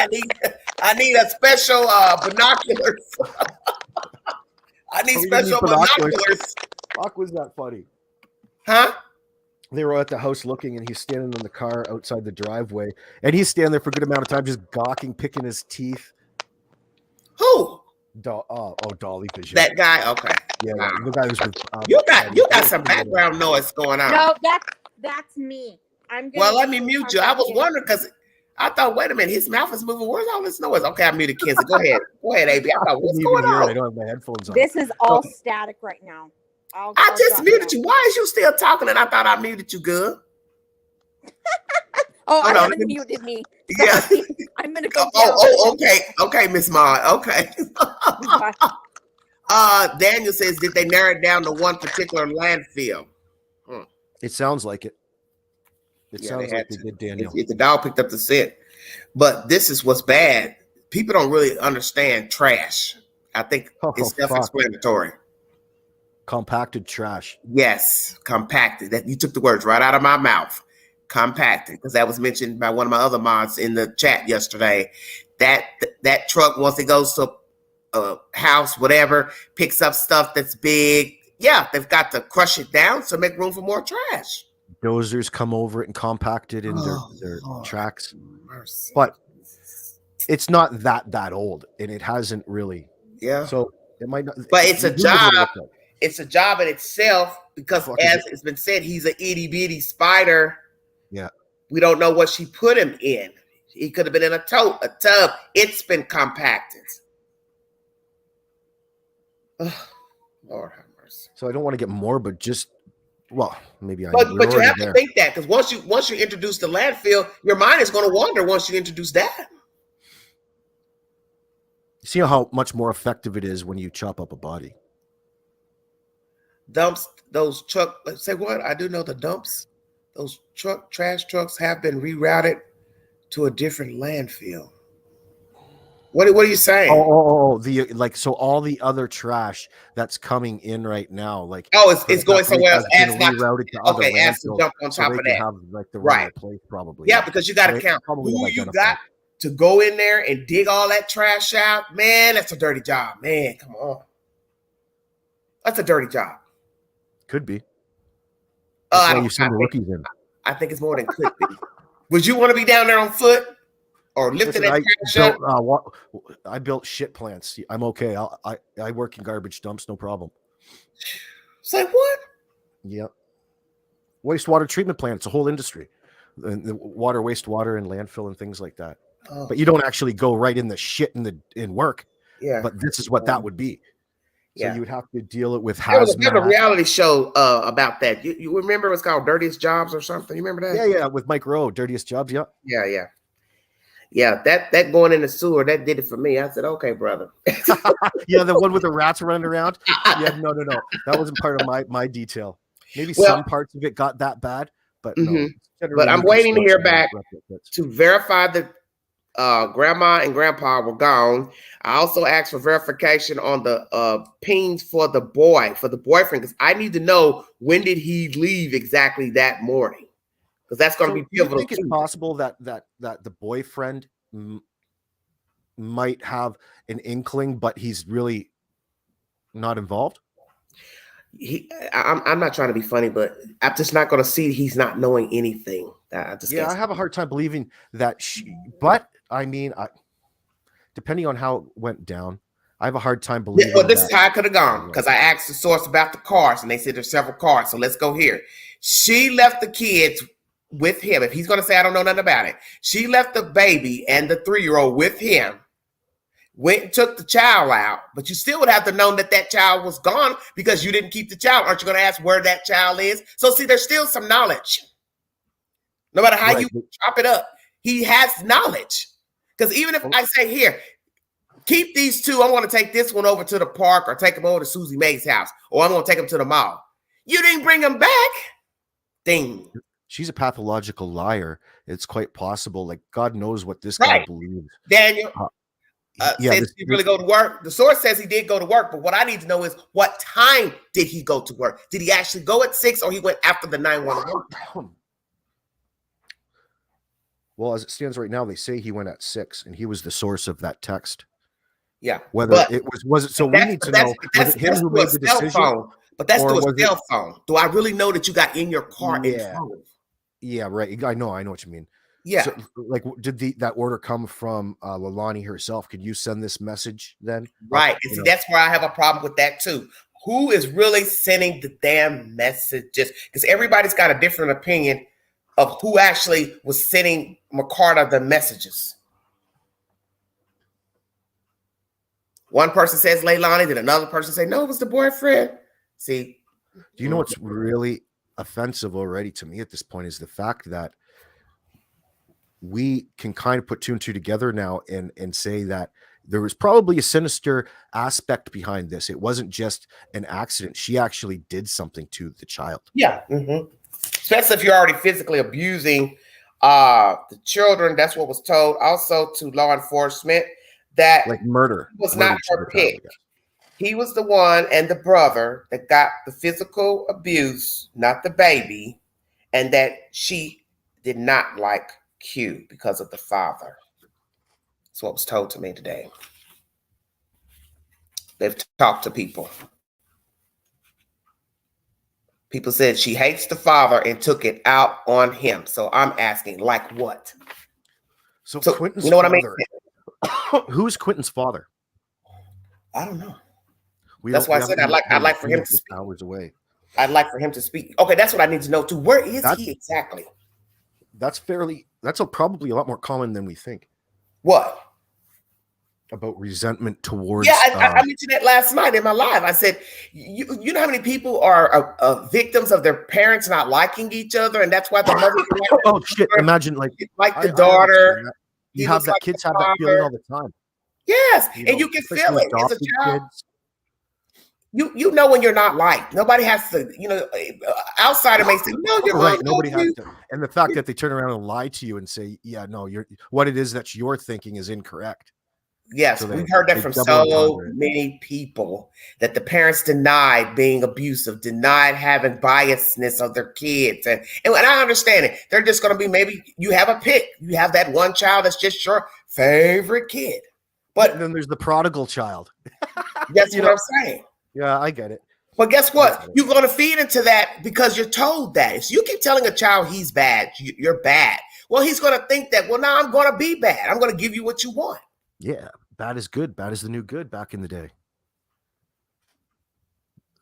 I need a special binoculars. I need special binoculars. Fuck, was that funny? Huh? They were at the house looking, and he's standing in the car outside the driveway, and he's standing there for a good amount of time, just gawking, picking his teeth. Who? Dolly Vision. That guy. Okay. Yeah, the guy who's with. You got some background noise going on. No, that's me. Well, let me mute you. I was wondering because I thought, wait a minute, his mouth is moving. Where's all this noise? Okay, I muted Kenzie. Go ahead, AB. I thought, what's going on? I don't have my headphones on. This is all static right now. I just muted you. Why is you still talking? And I thought I muted you. Good. I haven't muted me. Yeah. I'm gonna go. Okay, Miss Ma. Okay. Daniel says, did they narrow it down to one particular landfill? It sounds like it. It sounds like they did, Daniel. If the dog picked up the scent. But this is what's bad. People don't really understand trash. I think it's self-explanatory. Compacted trash. Yes, compacted. That you took the words right out of my mouth. Compacted, because that was mentioned by one of my other mods in the chat yesterday. That truck, once it goes to a house, whatever, picks up stuff that's big. Yeah, they've got to crush it down to make room for more trash. Dozers come over it and compact it in their tracks. Mercy. But it's not that old, and it hasn't really. Yeah. So it might not. But it's a job. It's a job in itself because, as it's been said, he's an itty bitty spider. Yeah. We don't know what she put him in. He could have been in a tub. It's been compacted. Oh, Lord have mercy. So I don't want to get more, but just Well, maybe I. But we're but you already have to there. think that, because once you introduce the landfill, your mind is going to wander once you introduce that. See how much more effective it is when you chop up a body. Dumps, those truck. Say what? I do know the dumps. Those trash trucks have been rerouted to a different landfill. What are you saying? So all the other trash that's coming in right now, like Oh, it's for going that rate somewhere else. has been Ask not rerouted to other okay. Ask to landfills, jump on so top they of can that. have like the Right. regular place probably. Yeah, because you got to They count probably have who you identified. got to go in there and dig all that trash out. Man, that's a dirty job. Man, come on. That's a dirty job. Could be. I That's why don't. you send the rookies in. I think it's more than could be. Would you want to be down there on foot or lifting Listen, that trash up? I built shit plants. I'm okay. I work in garbage dumps, no problem. Say what? Yep. Wastewater treatment plant. It's a whole industry. And the water, wastewater, and landfill and things like that. Oh, But you don't actually go right in the shit in work. yeah. But this is what that would be. So Yeah. you would have to deal it with There was a hazmat. reality show about that. You remember it was called Dirtiest Jobs or something? You remember that? Yeah, with Mike Rowe, Dirtiest Jobs. Yeah. Yeah. That going in the sewer, that did it for me. I said, okay, brother. Yeah, the one with the rats running around. Yeah, no. That wasn't part of my detail. Maybe some parts of it got that bad, but no. But I'm waiting to hear back to verify that grandma and grandpa were gone. I also asked for verification on the pings for the boyfriend, because I need to know when did he leave exactly that morning, because that's going to be pivotal. Do you think it's possible that the boyfriend might have an inkling, but he's really not involved? I'm not trying to be funny, but I'm just not going to see he's not knowing anything. I have a hard time believing that but I mean, depending on how it went down, I have a hard time believing. Well, this is how I could have gone, because I asked the source about the cars, and they said there's several cars. So let's go here. She left the kids with him. If he's going to say I don't know nothing about it, she left the baby and the 3-year-old with him. Went and took the child out, but you still would have to know that child was gone because you didn't keep the child. Aren't you going to ask where that child is? So see, there's still some knowledge. No matter how you chop it up, he has knowledge. Because even if I say, here, keep these two, I want to take this one over to the park or take them over to Susie Mae's house, or I'm going to take them to the mall. You didn't bring them back. Ding. She's a pathological liar. It's quite possible. Like, God knows what this guy believes. Daniel. Says he really go to work. The source says he did go to work, but what I need to know is what time did he go to work? Did he actually go at 6, or he went after the 911? Well, as it stands right now, they say he went at 6, and he was the source of that text. Yeah, whether it was it. So we need to know, was it him who made the decision? Phone, but that's through a cell phone. Do I really know that you got in your car and drove? Yeah, right. I know what you mean. Yeah. So, like, did that order come from Leilani herself? Could you send this message then? Right. And see, that's where I have a problem with that too. Who is really sending the damn messages? Because everybody's got a different opinion of who actually was sending McCarter the messages. One person says Leilani, then another person say, no, it was the boyfriend. See? Do you know what's really offensive already to me at this point is the fact that we can kind of put 2 and 2 together now and say that there was probably a sinister aspect behind this. It wasn't just an accident. She actually did something to the child. Yeah. Mm-hmm. Especially if you're already physically abusing the children. That's what was told also to law enforcement, that like murder was not her pick. He was the one and the brother that got the physical abuse, not the baby, and that she did not like Q because of the father. That's what was told to me today. They've talked to people. People said she hates the father and took it out on him. So I'm asking, like what? So Quinton's you know father, what I mean? Who's Quinton's father? I don't know. That's why I said I'd like for him to speak. Hours away. I'd like for him to speak. Okay, that's what I need to know too. Where is he exactly? That's probably a lot more common than we think. What? about resentment towards. Yeah, I mentioned that last night in my live. I said, you know how many people are victims of their parents not liking each other, and that's why the mother. Oh shit! Imagine like the daughter. That. You have that. Like kids have that feeling all the time. Yes, and you can feel it as a child. Kids. You know when you're not liked. Nobody has to, outsider may say, no, you're right. Nobody has to. And the fact that they turn around and lie to you and say, yeah, no, what it is that you're thinking is incorrect. Yes, we've heard that from so many people, that the parents denied being abusive, denied having biasness of their kids. And I understand it. They're just going to be, maybe you have a pick. You have that one child that's just your favorite kid. But then there's the prodigal child. That's what I'm saying. Yeah, I get it. But guess what? You're going to feed into that because you're told that. So you keep telling a child he's bad, you're bad. Well, he's going to think that, well, now I'm going to be bad. I'm going to give you what you want. Yeah, bad is good. Bad is the new good back in the day.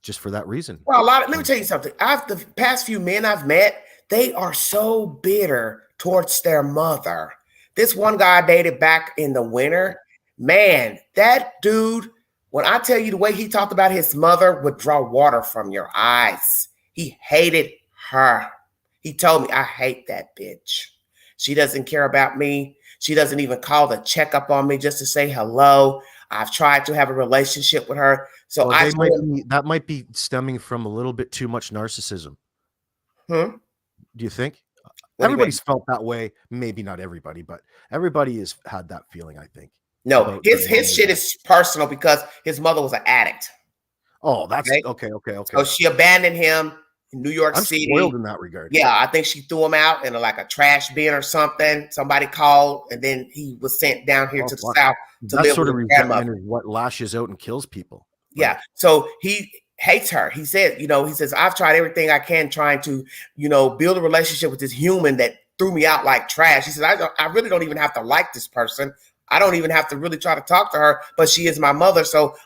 Just for that reason. Well, let me tell you something. The past few men I've met, they are so bitter towards their mother. This one guy I dated back in the winter, man, that dude, when I tell you the way he talked about his mother would draw water from your eyes. He hated her. He told me, I hate that bitch. She doesn't care about me. She doesn't even call to check up on me just to say hello. I've tried to have a relationship with her. So that might be stemming from a little bit too much narcissism. Do you think? Everybody's felt that way. Maybe not everybody, but everybody has had that feeling, I think. No, his shit is personal because his mother was an addict. Oh, that's okay. So she abandoned him in New York City. Spoiled in that regard. Yeah, I think she threw him out in like a trash bin or something. Somebody called, and then he was sent down here to the South to live with his grandmother. Is what lashes out and kills people. Yeah, so he hates her. He said, he says, I've tried everything I can trying to, build a relationship with this human that threw me out like trash. He says, I really don't even have to like this person. I don't even have to really try to talk to her, but she is my mother. So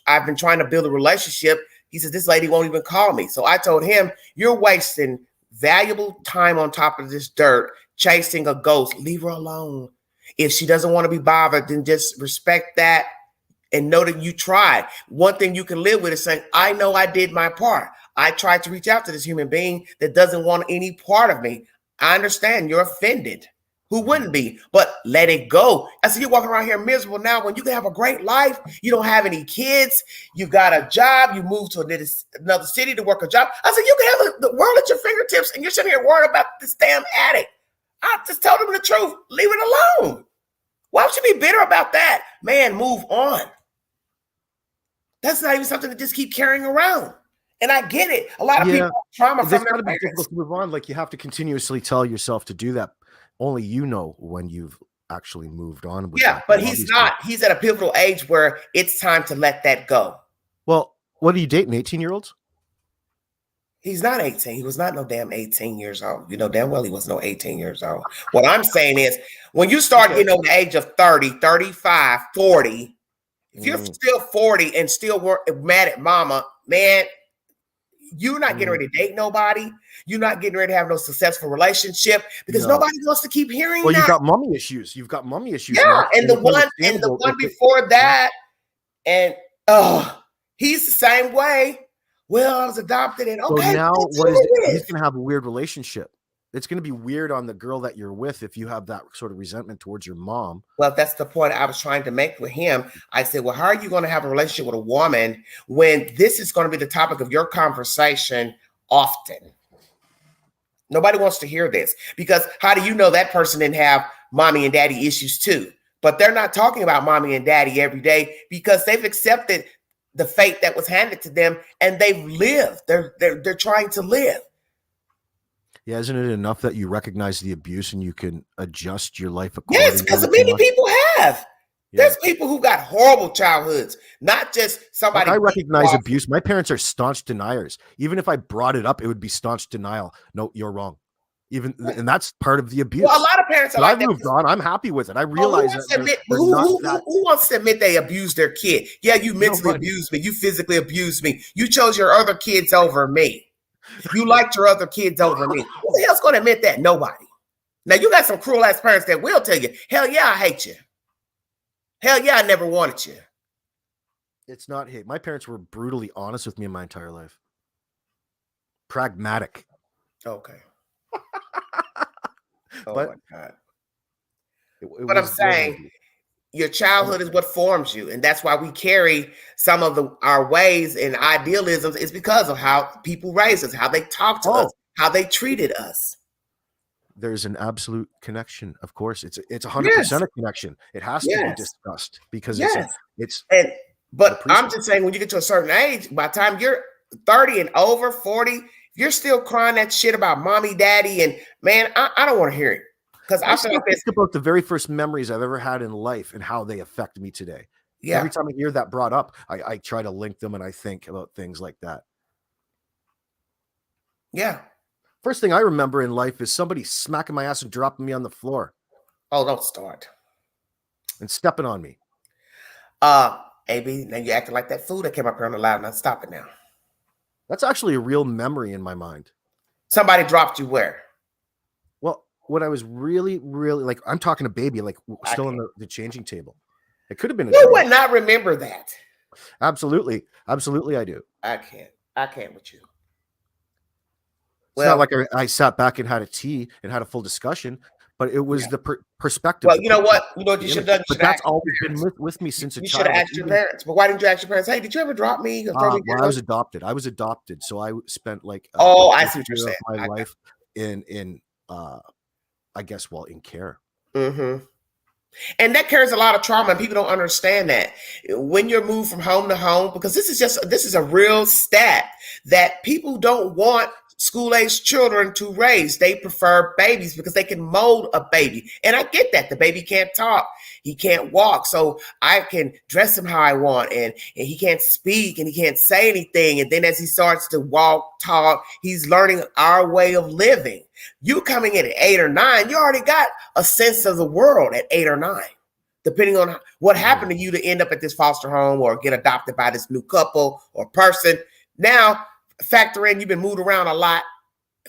I've been trying to build a relationship. He says, this lady won't even call me. So I told him, you're wasting valuable time on top of this dirt, chasing a ghost. Leave her alone. If she doesn't want to be bothered, then just respect that and know that you tried. One thing you can live with is saying, I know I did my part. I tried to reach out to this human being that doesn't want any part of me. I understand you're offended. Who wouldn't be? But let it go. I said, you're walking around here miserable now when you can have a great life. You don't have any kids. You got a job. You moved to another city to work a job. I said, you can have the world at your fingertips and you're sitting here worried about this damn addict. I just told him the truth. Leave it alone. Why would you be bitter about that? Man, move on. That's not even something to just keep carrying around. And I get it. A lot of people have trauma from their parents. Difficult to move on. Like you have to continuously tell yourself to do that. Only you know when you've actually moved on. Yeah, but he's not. He's at a pivotal age where it's time to let that go. Well, what are you dating? 18-year-olds? He's not 18. He was not no damn 18 years old. You know damn well he was no 18 years old. What I'm saying is when you start getting over the age of 30, 35, 40, if you're still 40 and still mad at mama, man, you're not getting ready to date nobody. You're not getting ready to have no successful relationship because nobody wants to keep hearing that. Well, you've got mommy issues. Yeah, and the one before that, and he's the same way. Well, I was adopted, and okay. So now what is it? He's gonna have a weird relationship. It's going to be weird on the girl that you're with if you have that sort of resentment towards your mom. Well, that's the point I was trying to make with him. I said, well, how are you going to have a relationship with a woman when this is going to be the topic of your conversation often? Nobody wants to hear this because how do you know that person didn't have mommy and daddy issues too? But they're not talking about mommy and daddy every day because they've accepted the fate that was handed to them and they've lived. They're trying to live. Yeah, isn't it enough that you recognize the abuse and you can adjust your life accordingly? Yes, because many people have. Yeah. There's people who got horrible childhoods, not just somebody. I recognize abuse. My parents are staunch deniers. Even if I brought it up, it would be staunch denial. No, you're wrong. And that's part of the abuse. Well, a lot of parents are I've moved on. I'm happy with it. I realize who wants to admit they abused their kid? Yeah, you mentally abused me. You physically abused me. You chose your other kids over me. You liked your other kids over me. Who the hell's going to admit that? Nobody. Now, you got some cruel ass parents that will tell you, hell yeah, I hate you. Hell yeah, I never wanted you. It's not hate. My parents were brutally honest with me in my entire life. Pragmatic. Okay. Oh But my God. it But I'm was what saying it is. your childhood is what forms you. And that's why we carry some of our ways and idealisms is because of how people raised us, how they talked to us, how they treated us. There's an absolute connection. Of course, it's 100% Yes. a connection. It has to be Yes. discussed because Yes. it's But I'm just saying, when you get to a certain age, by the time you're 30 and over, 40, if you're still crying that shit about mommy, daddy, and man, I don't want to hear it. Because I I feel still like think about the very first memories I've ever had in life and how they affect me today. yeah, Every time I hear that brought up, I try to link them and I think about things like that. yeah. First thing I remember in life is somebody smacking my ass and dropping me on the floor Oh, don't start. and stepping on me. AB, now you acting like that food that came up here on the loud. Now stop it now. That's actually a real memory in my mind. Somebody dropped you where? Well, when I was really, really like, I'm talking a baby, like still on can't. the changing table. It could have been a You dream. would not remember that. Absolutely. Absolutely, I do. I can't with you. It's not like I sat back and had a tea and had a full discussion, but it was the perspective. Well, you know what? You know what you should have done? But that's always been with me since a You child. should have asked your parents. But why didn't you ask your parents? Hey, did you ever drop me? Or throw me Well, I was adopted. So I spent like I see what you're saying. my life in I guess in care. Mm-hmm. And that carries a lot of trauma, and people don't understand that when you're moved from home to home, because this is a real stat that people don't want school-age children to raise. They prefer babies because they can mold a baby. And I get that. The baby can't talk. He can't walk. So I can dress him how I want. And he can't speak and he can't say anything. And then as he starts to walk, talk, he's learning our way of living. You coming in at 8 or 9, you already got a sense of the world at 8 or 9, depending on what happened to you to end up at this foster home or get adopted by this new couple or person. Now, factor in you've been moved around a lot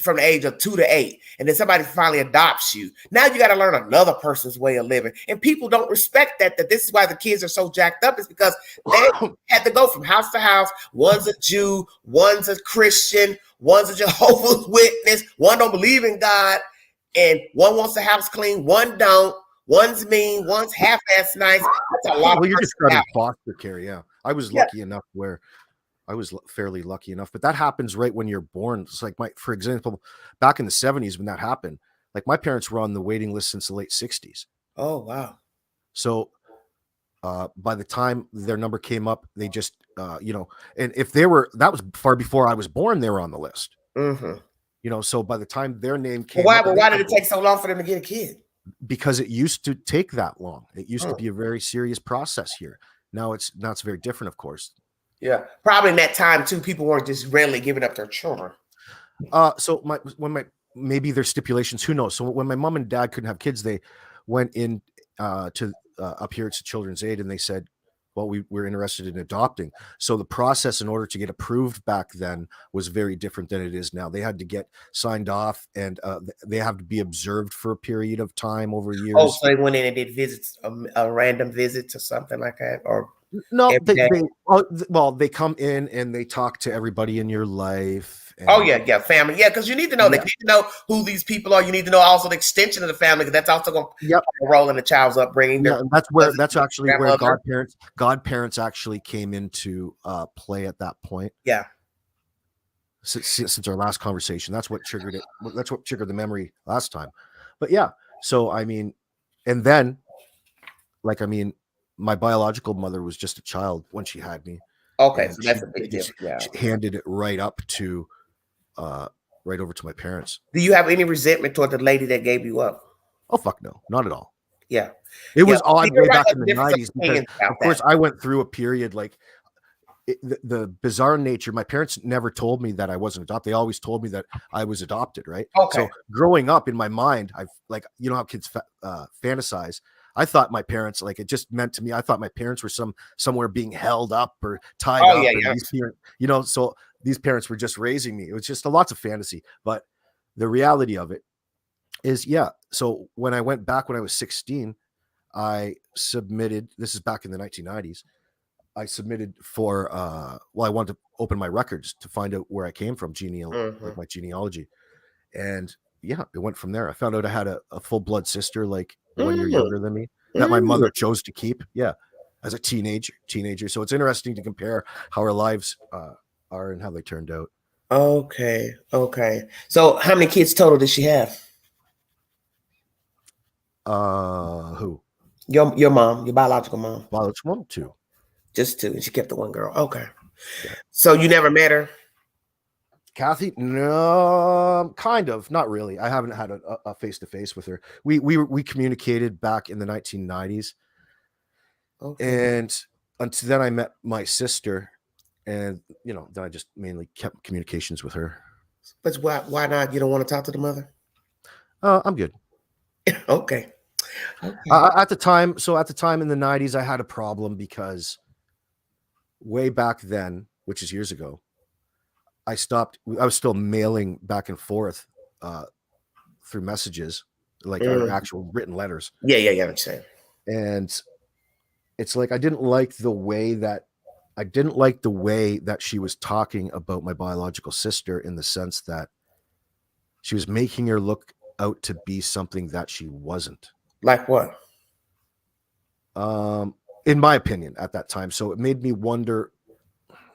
from the age of 2 to 8, and then somebody finally adopts you. Now you got to learn another person's way of living, and people don't respect that this is why the kids are so jacked up, is because they had to go from house to house. One's a Jew, one's a Christian, one's a Jehovah's Witness, one don't believe in God, and one wants the house clean, one don't. One's mean, one's half-ass nice. That's a lot. Well, you're describing foster care. Yeah, I was lucky enough where I was fairly lucky enough, but that happens right when you're born. It's like for example, back in the 70s when that happened, like my parents were on the waiting list since the late 60s. Oh, wow. So by the time their number came up, they just, and if that was far before I was born, they were on the list. Mm-hmm. So by the time their name came up. But why did it take so long for them to get a kid? Because it used to take that long. It used to be a very serious process here. Now it's very different, of course. Yeah, probably in that time too, people weren't just readily giving up their children. So maybe there's stipulations, who knows? So when my mom and dad couldn't have kids, they went in to up here to Children's Aid, and they said, well, we're interested in adopting. So the process in order to get approved back then was very different than it is now. They had to get signed off, and they have to be observed for a period of time over years. Oh, so they went in and did visits, a random visit or something like that, or no? They come in and they talk to everybody in your life. And, family. Yeah, because you need to know. They need to know who these people are. You need to know also the extension of the family, because that's also going to play a role in the child's upbringing. Yeah, that's actually where godparents actually came into play at that point. Yeah. Since our last conversation, that's what triggered it. That's what triggered the memory last time. But yeah, so I mean, and then, my biological mother was just a child when she had me. Okay, so that's a big difference. Yeah. She handed it right up to, right over to my parents. Do you have any resentment toward the lady that gave you up? Oh, fuck no, not at all. Yeah. It was odd way back in the 90s because, of course, I went through a period the bizarre nature. My parents never told me that I wasn't adopted. They always told me that I was adopted, right? Okay. So growing up in my mind, I've how kids fantasize. I thought my parents, it just meant to me, I thought my parents were somewhere being held up or tied up. Yeah. So these parents were just raising me. It was just lots of fantasy. But the reality of it is, so when I went back when I was 16, I submitted, this is back in the 1990s. I submitted for I wanted to open my records to find out where I came from, like my genealogy. And yeah, it went from there. I found out I had a full blood sister, like 1 year younger than me, that my mother chose to keep. Yeah, as a teenager. So it's interesting to compare how our lives are and how they turned out. Okay. So how many kids total did she have? Who? Your mom, your biological mom. Biological mom, 2. Just 2, and she kept the one girl. Okay. Yeah. So you never met her? Kathy? No, kind of, not really. I haven't had a face-to-face with her. We communicated back in the 1990s. Okay. And until then I met my sister, and then I just mainly kept communications with her. But why not? You don't want to talk to the mother? I'm good. Okay. At the time in the 90s, I had a problem because way back then, which is years ago, I was still mailing back and forth through messages, like our actual written letters. Yeah, I'm saying. And it's like I didn't like the way that she was talking about my biological sister, in the sense that she was making her look out to be something that she wasn't. Like what? In my opinion, at that time. So it made me wonder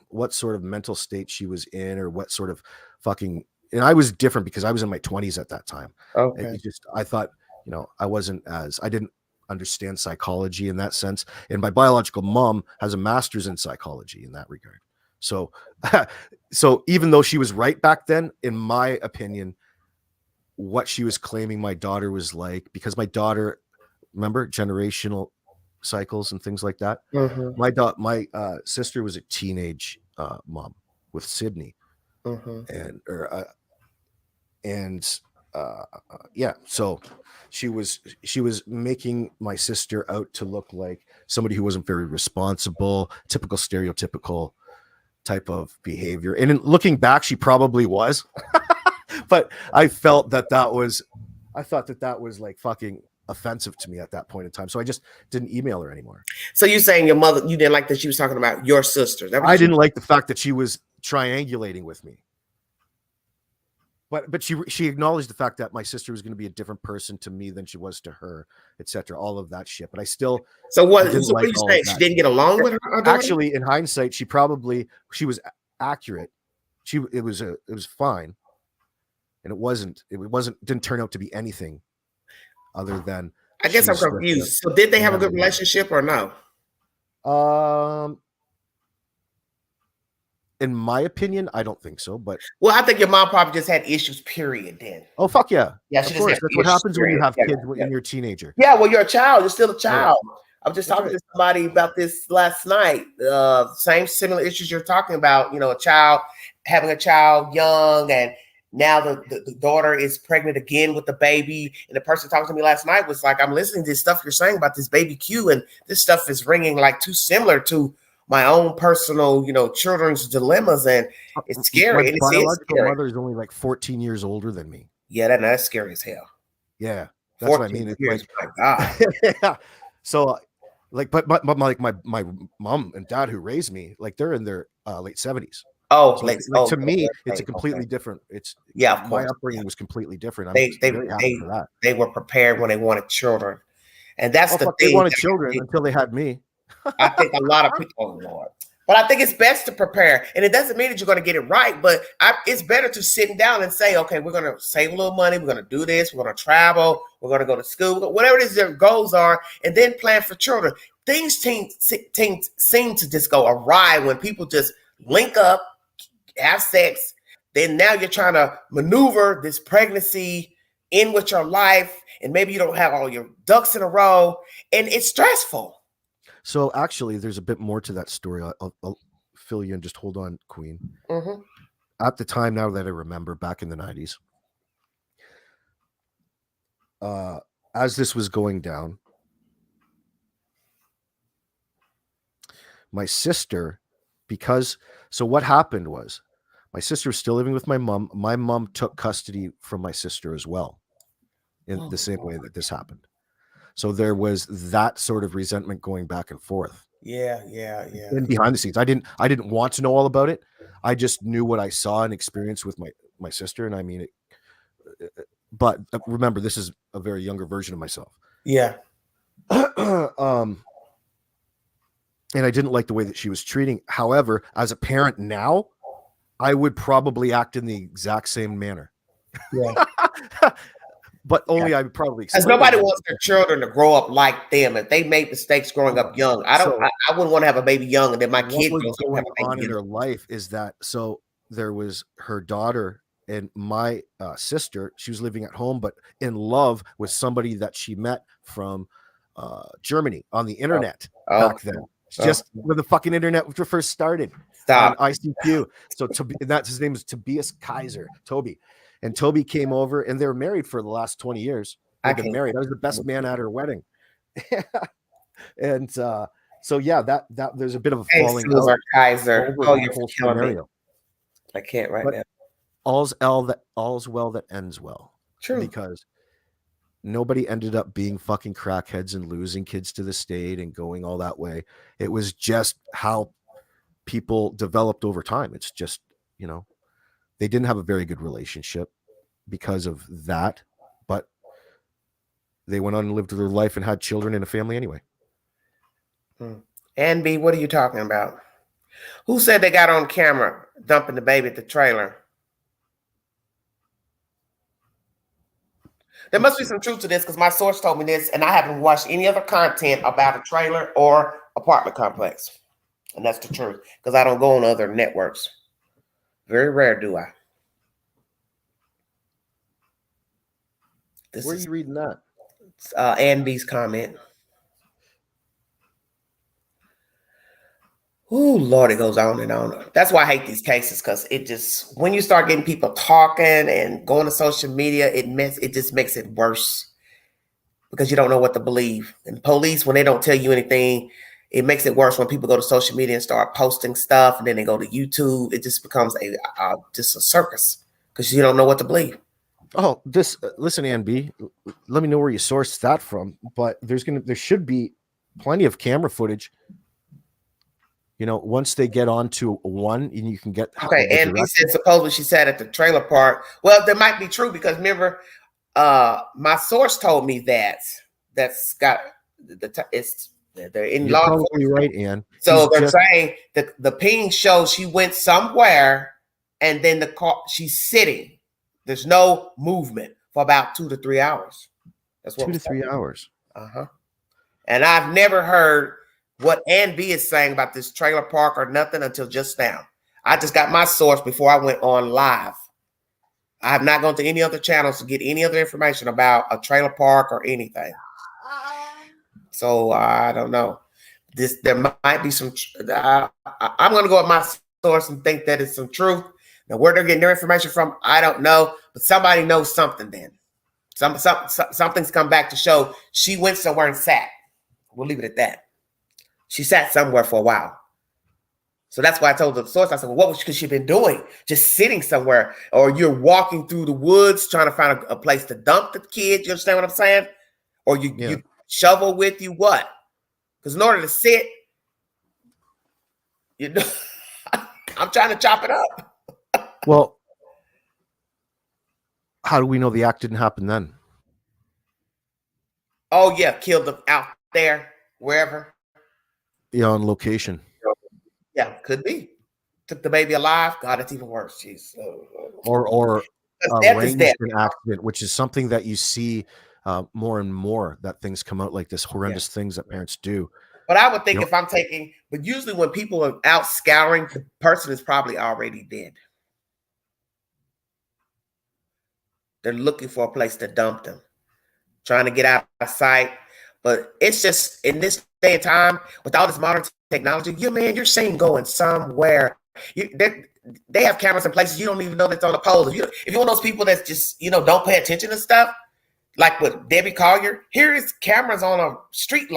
what sort of mental state she was in, or what sort of fucking. And I was different because I was in my 20s at that time. Okay. I thought, I didn't understand psychology in that sense. And my biological mom has a master's in psychology in that regard. So, so even though she was right back then, in my opinion, what she was claiming my daughter was like, because my daughter, remember generational cycles and things like that. My sister was a teenage mom with Sydney, so she was making my sister out to look like somebody who wasn't very responsible, typical stereotypical type of behavior. And in looking back, she probably was. But I thought that was like fucking offensive to me at that point in time. So I just didn't email her anymore. So you're saying your mother, you didn't like that she was talking about your sister? I didn't like the fact that she was triangulating with me. But she acknowledged the fact that my sister was going to be a different person to me than she was to her, etc. All of that shit. But I still. So what? So what are you saying? She didn't get along with her? Actually, in hindsight, she was accurate. It was fine. And it didn't turn out to be anything other than. I guess I'm confused. So did they have a good relationship or no? In my opinion, I don't think so. But I think your mom probably just had issues. Period. Then. Oh fuck yeah! Yeah, of course. That's what happens when you have kids when you're a teenager. Yeah, well, you're a child. You're still a child. Yeah. I was just talking to somebody about this last night. Same similar issues you're talking about. A child having a child young, and now the daughter is pregnant again with the baby. And the person talking to me last night was like, "I'm listening to this stuff you're saying about this baby Q, and this stuff is ringing like too similar to my own personal, children's dilemmas, and it's scary." My biological mother is only like 14 years older than me. Yeah, that's scary as hell. Yeah, that's what I mean. It's years, like, my God. Yeah. So, like, but my mom and dad who raised me, like, they're in their late 70s. Oh, so to me, it's a completely different. It's of course. My upbringing was completely different. They were prepared when they wanted children, and that's the thing. They wanted children until they had me. I think a lot of people, oh Lord. But I think it's best to prepare. And it doesn't mean that you're going to get it right, but it's better to sit down and say, okay, we're going to save a little money. We're going to do this. We're going to travel. We're going to go to school, whatever it is their goals are, and then plan for children. Things seem to just go awry when people just link up, have sex. Then now you're trying to maneuver this pregnancy in with your life, and maybe you don't have all your ducks in a row, and it's stressful. So actually, there's a bit more to that story. I'll fill you in. Just hold on, Queen. At the time, now that I remember, back in the 90s, as this was going down, my sister, so what happened was, my sister was still living with my mom. My mom took custody from my sister as well, in the same way that this happened. So there was that sort of resentment going back and forth. Yeah. And behind the scenes, I didn't want to know all about it. I just knew what I saw and experienced with my sister. And I mean, but remember, this is a very younger version of myself. Yeah. And I didn't like the way that she was treating. However, as a parent now, I would probably act in the exact same manner. Yeah. But only I would probably because nobody wants their children to grow up like them. If they made mistakes growing up young, I wouldn't want to have a baby young and then my kid what goes was going on on in her life is that so there was her daughter and my sister. She was living at home, but in love with somebody that she met from Germany on the internet back then. Just when the fucking internet first started. Stop. On ICQ. So his name is Tobias Kaiser, Toby. And Toby came over and they were married for the last 20 years. They've been married. I was the best man at her wedding. And so yeah, that there's a bit of a falling out Kaiser. over the whole scenario. I can't right now. All's well that ends well. True. Because nobody ended up being fucking crackheads and losing kids to the state and going all that way. It was just how people developed over time. It's just, they didn't have a very good relationship because of that, but they went on and lived their life and had children and a family anyway. And B, what are you talking about? Who said they got on camera dumping the baby at the trailer? There must be some truth to this because my source told me this, and I haven't watched any other content about a trailer or apartment complex. And that's the truth because I don't go on other networks. Very rare do I. Where are you reading that? Ann B's comment. Oh, Lord, it goes on and on. That's why I hate these cases because it just, when you start getting people talking and going to social media, it just makes it worse because you don't know what to believe. And police, when they don't tell you anything, it makes it worse when people go to social media and start posting stuff, and then they go to YouTube. It just becomes just a circus because you don't know what to believe. Oh, listen, Ann B, let me know where you sourced that from. But there should be plenty of camera footage. Once they get onto one, and you can get okay. And he said supposedly she sat at the trailer park. Well, that might be true because remember, my source told me that's got they're in You're law. Probably right, Ann. So they're saying that the ping shows she went somewhere, and then the car she's sitting. There's no movement for about 2 to 3 hours. That's what 2 to 3 hours. And I've never heard what Ann B is saying about this trailer park or nothing until just now. I just got my source before I went on live. I have not gone to any other channels to get any other information about a trailer park or anything. So I don't know. There might be some. I'm going to go with my source and think that it's some truth. Now, where they're getting their information from, I don't know. But somebody knows something. Then something's come back to show she went somewhere and sat. We'll leave it at that. She sat somewhere for a while. So that's why I told the source. I said, "Well, what could she been doing? Just sitting somewhere, or you're walking through the woods trying to find a place to dump the kid? You understand what I'm saying? Or you shovel with you what? Because in order to sit, I'm trying to chop it up. Well, how do we know the act didn't happen then? Oh yeah, killed them out there, wherever. Yeah, on location. Yeah, could be. Took the baby alive. God, it's even worse. Jeez. Or arranged an accident, which is something that you see more and more, that things come out like this, horrendous things that parents do. But I would think if I'm taking, but usually when people are out scouring, the person is probably already dead. They're looking for a place to dump them, trying to get out of sight. But it's just in this day and time, with all this modern technology, you're seeing going somewhere. They have cameras in places you don't even know that's on the poles. If you're one of those people that's just, don't pay attention to stuff, like with Debbie Collier, here is cameras on a street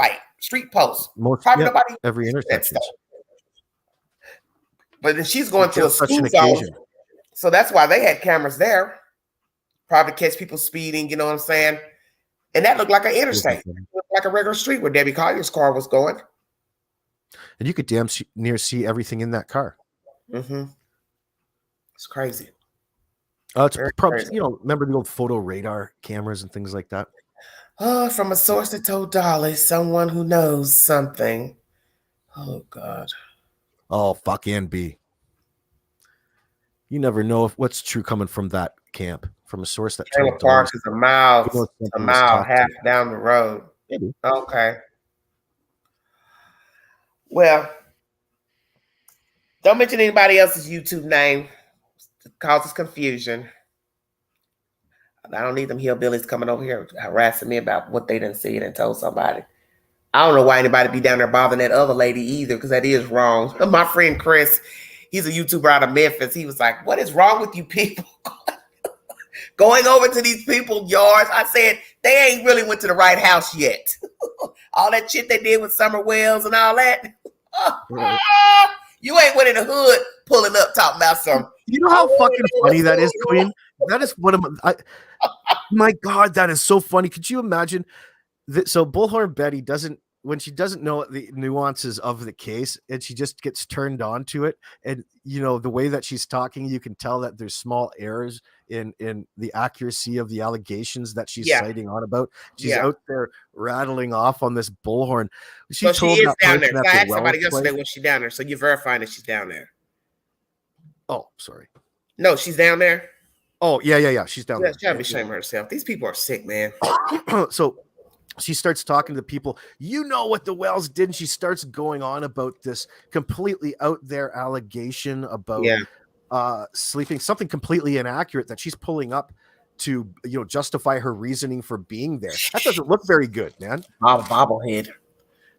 post. Every intersection. But then she's going to a school zone. So that's why they had cameras there. Probably catch people speeding, you know what I'm saying? And that looked like an interstate. It looked like a regular street where Debbie Collier's car was going. And you could damn near see everything in that car. Mm-hmm. It's crazy. It's probably, remember the old photo radar cameras and things like that? Oh, from a source that told Dolly, someone who knows something. Oh, God. Oh, fucking B. You never know what's true coming from that camp, from a source that Taylor told Park Dolly. is a mile half down the road. Maybe. Okay. Well, don't mention anybody else's YouTube name. It causes confusion. I don't need them hillbillies coming over here harassing me about what they didn't see and told somebody. I don't know why anybody be down there bothering that other lady either, because that is wrong. My friend Chris, he's a YouTuber out of Memphis. He was like, what is wrong with you people? Going over to these people's yards. I said, they ain't really went to the right house yet. All that shit they did with Summer Wells and all that. You ain't went in the hood pulling up talking about some. You know how fucking funny that is, Queen? That is one of my God, that is so funny. Could you imagine that? So Bullhorn Betty when she doesn't know the nuances of the case and she just gets turned on to it. And, the way that she's talking, you can tell that there's small errors in the accuracy of the allegations that she's citing on about. She's out there rattling off on this bullhorn. She is down there. I asked somebody yesterday when she's down there. So you're verifying that she's down there. Oh, sorry. No, she's down there. Oh, yeah. She's down there. She's got to be ashamed of herself. These people are sick, man. So she starts talking to people. You know what the Wells did? And she starts going on about this completely out there allegation about sleeping, something completely inaccurate that she's pulling up to, justify her reasoning for being there. That doesn't look very good, man. Bobblehead.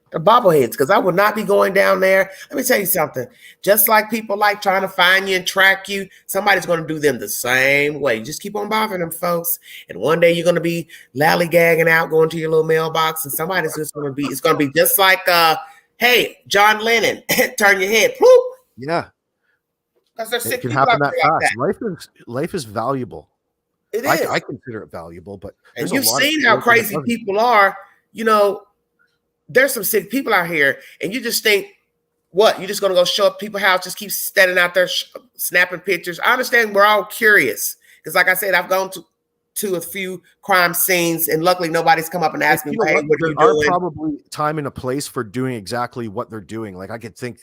The bobbleheads, because I would not be going down there. Let me tell you something. Just like people like trying to find you and track you, somebody's going to do them the same way. Just keep on bothering them, folks. And one day you're going to be lollygagging out, going to your little mailbox, and somebody's just going to be. It's going to be just like, hey, John Lennon, turn your head, poof. Yeah, because there's sick it can people happen out that there fast. like that. Life is valuable. It is. I consider it valuable, but and you've seen how crazy people are. There's some sick people out here, and you just think, what? You're just going to go show up people's house, just keep standing out there snapping pictures. I understand we're all curious because, like I said, I've gone to a few crime scenes, and luckily nobody's come up and asked me, hey, what are you doing? There are probably time and a place for doing exactly what they're doing. Like I could think,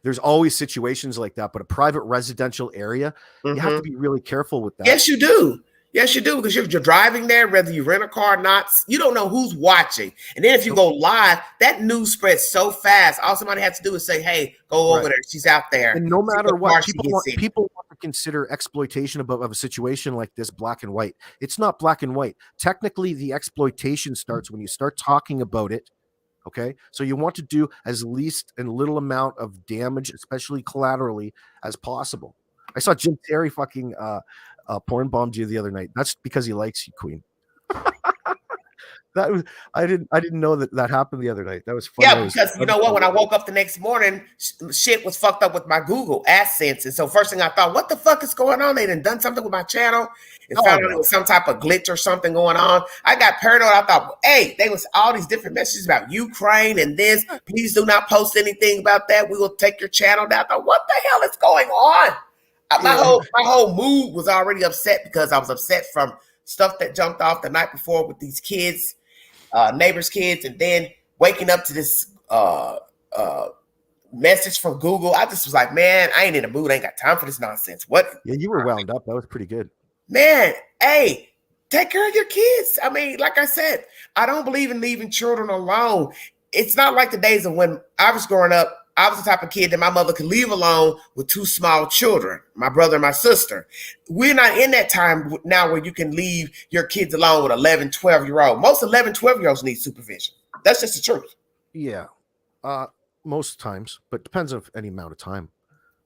there's always situations like that, but a private residential area, you have to be really careful with that. Yes, you do. Yes, you do, because if you're driving there, whether you rent a car or not, you don't know who's watching. And then if you go live, that news spreads so fast. All somebody has to do is say, hey, go over there. She's out there. And no matter what, people want to consider exploitation of a situation like this black and white. It's not black and white. Technically, the exploitation starts when you start talking about it. Okay, so you want to do as least and little amount of damage, especially collaterally, as possible. I saw Jim Terry fucking porn bombed you the other night. That's because he likes you, Queen. I didn't know that happened the other night. That was funny. Yeah, because you know what? When I woke up the next morning, shit was fucked up with my Google AdSense. And so first thing I thought, what the fuck is going on? They done something with my channel and found out it was some type of glitch or something going on. I got paranoid. I thought, hey, there was all these different messages about Ukraine and this. Please do not post anything about that. We will take your channel down. I thought, what the hell is going on? My whole mood was already upset because I was upset from stuff that jumped off the night before with these kids, neighbors' kids, and then waking up to this message from Google. I just was like, man, I ain't in the mood. I ain't got time for this nonsense. What? Yeah, you were wound up. That was pretty good. Man, hey, take care of your kids. I mean, like I said, I don't believe in leaving children alone. It's not like the days of when I was growing up. I was the type of kid that my mother could leave alone with two small children, my brother and my sister. We're not in that time now where you can leave your kids alone with 11, 12-year-old. Most 11, 12-year-olds need supervision. That's just the truth. Yeah, most times, but depends on any amount of time.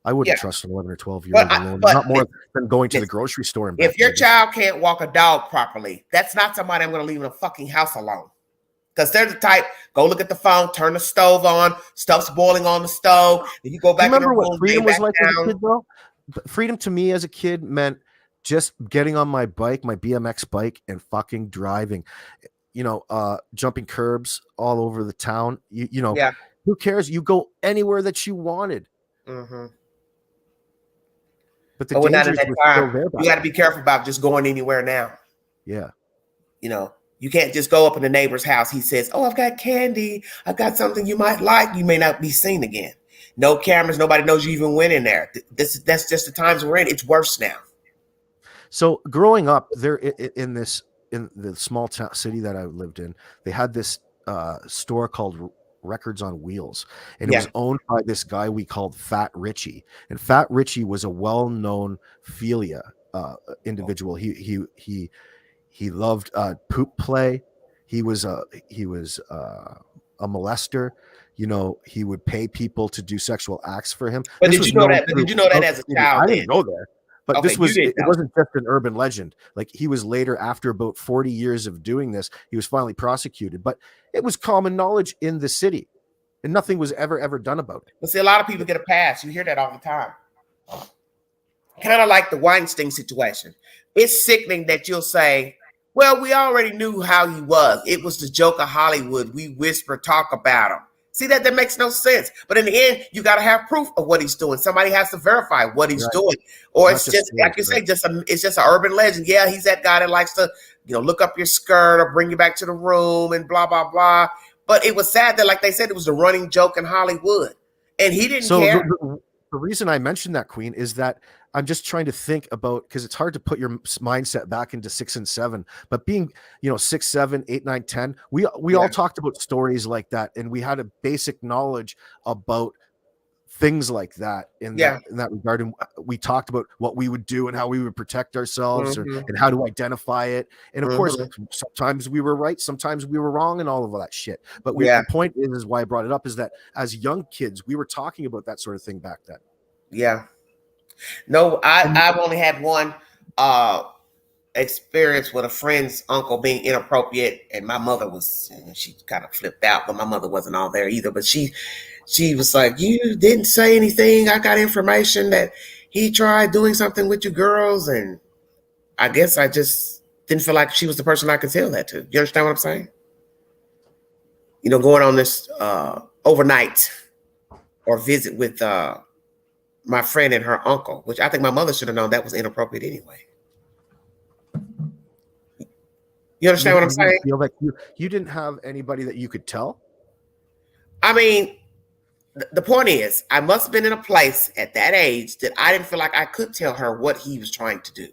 I wouldn't trust an 11 or 12-year-old alone, not more than going to the grocery store. And if your child can't walk a dog properly, that's not somebody I'm going to leave in a fucking house alone. Because they're the type, go look at the phone, turn the stove on, stuff's boiling on the stove. Then you go back. Remember what freedom was like as a kid, though? Freedom to me as a kid meant just getting on my bike, my BMX bike, and fucking driving. jumping curbs all over the town. Yeah. Who cares? You go anywhere that you wanted. Mm-hmm. But the But we're not in dangers that were still time. there. You got to be careful about just going anywhere now. Yeah. You can't just go up in the neighbor's house. He says, "Oh, I've got candy. I've got something you might like." You may not be seen again. No cameras. Nobody knows you even went in there. That's just the times we're in. It's worse now. So growing up there in the small town city that I lived in, they had this store called Records on Wheels, and it was owned by this guy we called Fat Richie. And Fat Richie was a well-known philia individual. He loved poop play. He was a molester. He would pay people to do sexual acts for him. But did you know that as a child? I didn't go there. But Okay, it wasn't just an urban legend. Like, he was later, after about 40 years of doing this, he was finally prosecuted. But it was common knowledge in the city, and nothing was ever done about it. But see, a lot of people get a pass. You hear that all the time. Kind of like the Weinstein situation. It's sickening that you'll say, "Well, we already knew how he was. It was the joke of Hollywood. We whisper, talk about him." See, that makes no sense. But in the end, you got to have proof of what he's doing. Somebody has to verify what he's doing. Or it's just like you say, it's just an urban legend. Yeah, he's that guy that likes to, look up your skirt or bring you back to the room and blah, blah, blah. But it was sad that, like they said, it was a running joke in Hollywood. And he didn't care. The reason I mentioned that, Queen, is that I'm just trying to think about, because it's hard to put your mindset back into 6 and 7, but being, 6, 7, 8, 9, 10, we all talked about stories like that, and we had a basic knowledge about things like that in that regard. And we talked about what we would do and how we would protect ourselves and how to identify it. And of course, sometimes we were right, sometimes we were wrong, and all of that shit. But the point is why I brought it up, is that as young kids, we were talking about that sort of thing back then. Yeah. No, I've only had one experience with a friend's uncle being inappropriate, and my mother she kind of flipped out, but my mother wasn't all there either. But she was like, "You didn't say anything. I got information that he tried doing something with you girls," and I guess I just didn't feel like she was the person I could tell that to. You understand what I'm saying? Going on this overnight or visit with my friend and her uncle, which I think my mother should have known that was inappropriate anyway. You understand what I'm saying? Feel like you didn't have anybody that you could tell? I mean, the point is, I must have been in a place at that age that I didn't feel like I could tell her what he was trying to do,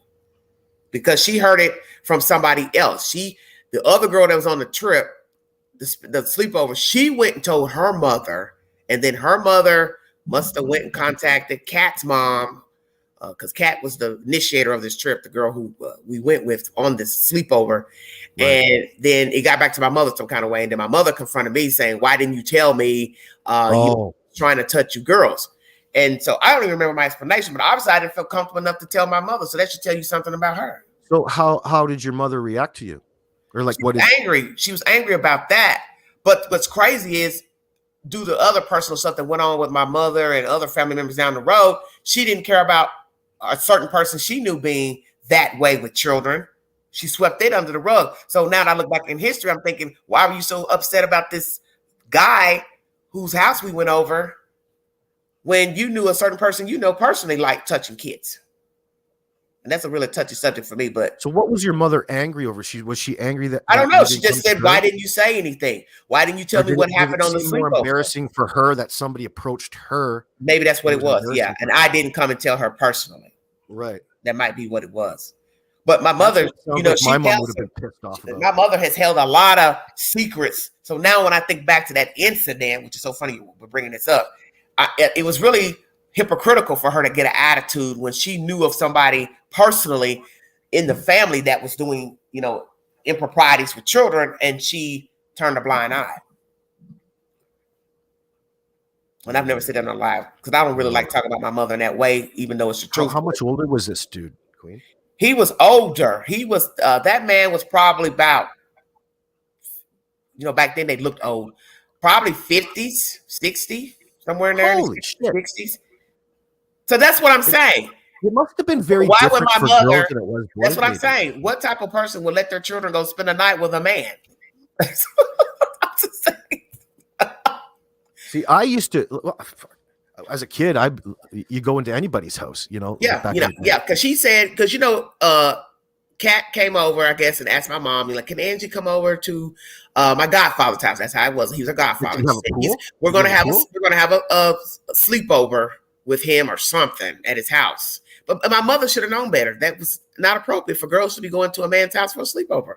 because she heard it from somebody else. The other girl that was on the trip, the sleepover, she went and told her mother, and then her mother must have went and contacted Kat's mom, because Kat was the initiator of this trip, the girl who we went with on this sleepover. Right. And then it got back to my mother some kind of way. And then my mother confronted me saying, "Why didn't you tell me you were trying to touch you girls?" And so I don't even remember my explanation, but obviously I didn't feel comfortable enough to tell my mother. So that should tell you something about her. So how did your mother react to you? Or like, angry. She was angry about that. But what's crazy is, due to other personal stuff that went on with my mother and other family members down the road, she didn't care about a certain person she knew being that way with children. She swept it under the rug. So now that I look back in history, I'm thinking, why were you so upset about this guy whose house we went over when you knew a certain person personally liked touching kids? And that's a really touchy subject for me. But so what was your mother angry over? Was she angry that I don't know? She just said, "Why didn't you say anything? Why didn't you tell me what happened on the sleepover?" More embarrassing for her that somebody approached her. Maybe that's what it was. Yeah, and I didn't come and tell her personally. Right. That might be what it was. But my mother, my mom would have been pissed off about. My mother has held a lot of secrets. So now when I think back to that incident, which is so funny we're bringing this up, it was really hypocritical for her to get an attitude when she knew of somebody personally in the family that was doing, improprieties with children, and she turned a blind eye. And I've never said that on live because I don't really like talking about my mother in that way, even though it's the truth. How much older was this dude, Queen? He was older. He was that man was probably about, back then they looked old, probably 50s, 60s, somewhere in there. Holy shit. 60s. So that's what I'm saying. It must have been very Why different would my for mother, girls than it was boys. That's what I'm saying. What type of person would let their children go spend a night with a man? I'm just saying. See, I used to, as a kid, you go into anybody's house, Yeah, back in the day. yeah, because she said, because Kat came over, I guess, and asked my mom, like, can Angie come over to my godfather's house? That's how it was. He was a godfather. Did you have a pool? We're gonna have a sleepover with him or something at his house. But my mother should have known better. That was not appropriate for girls to be going to a man's house for a sleepover.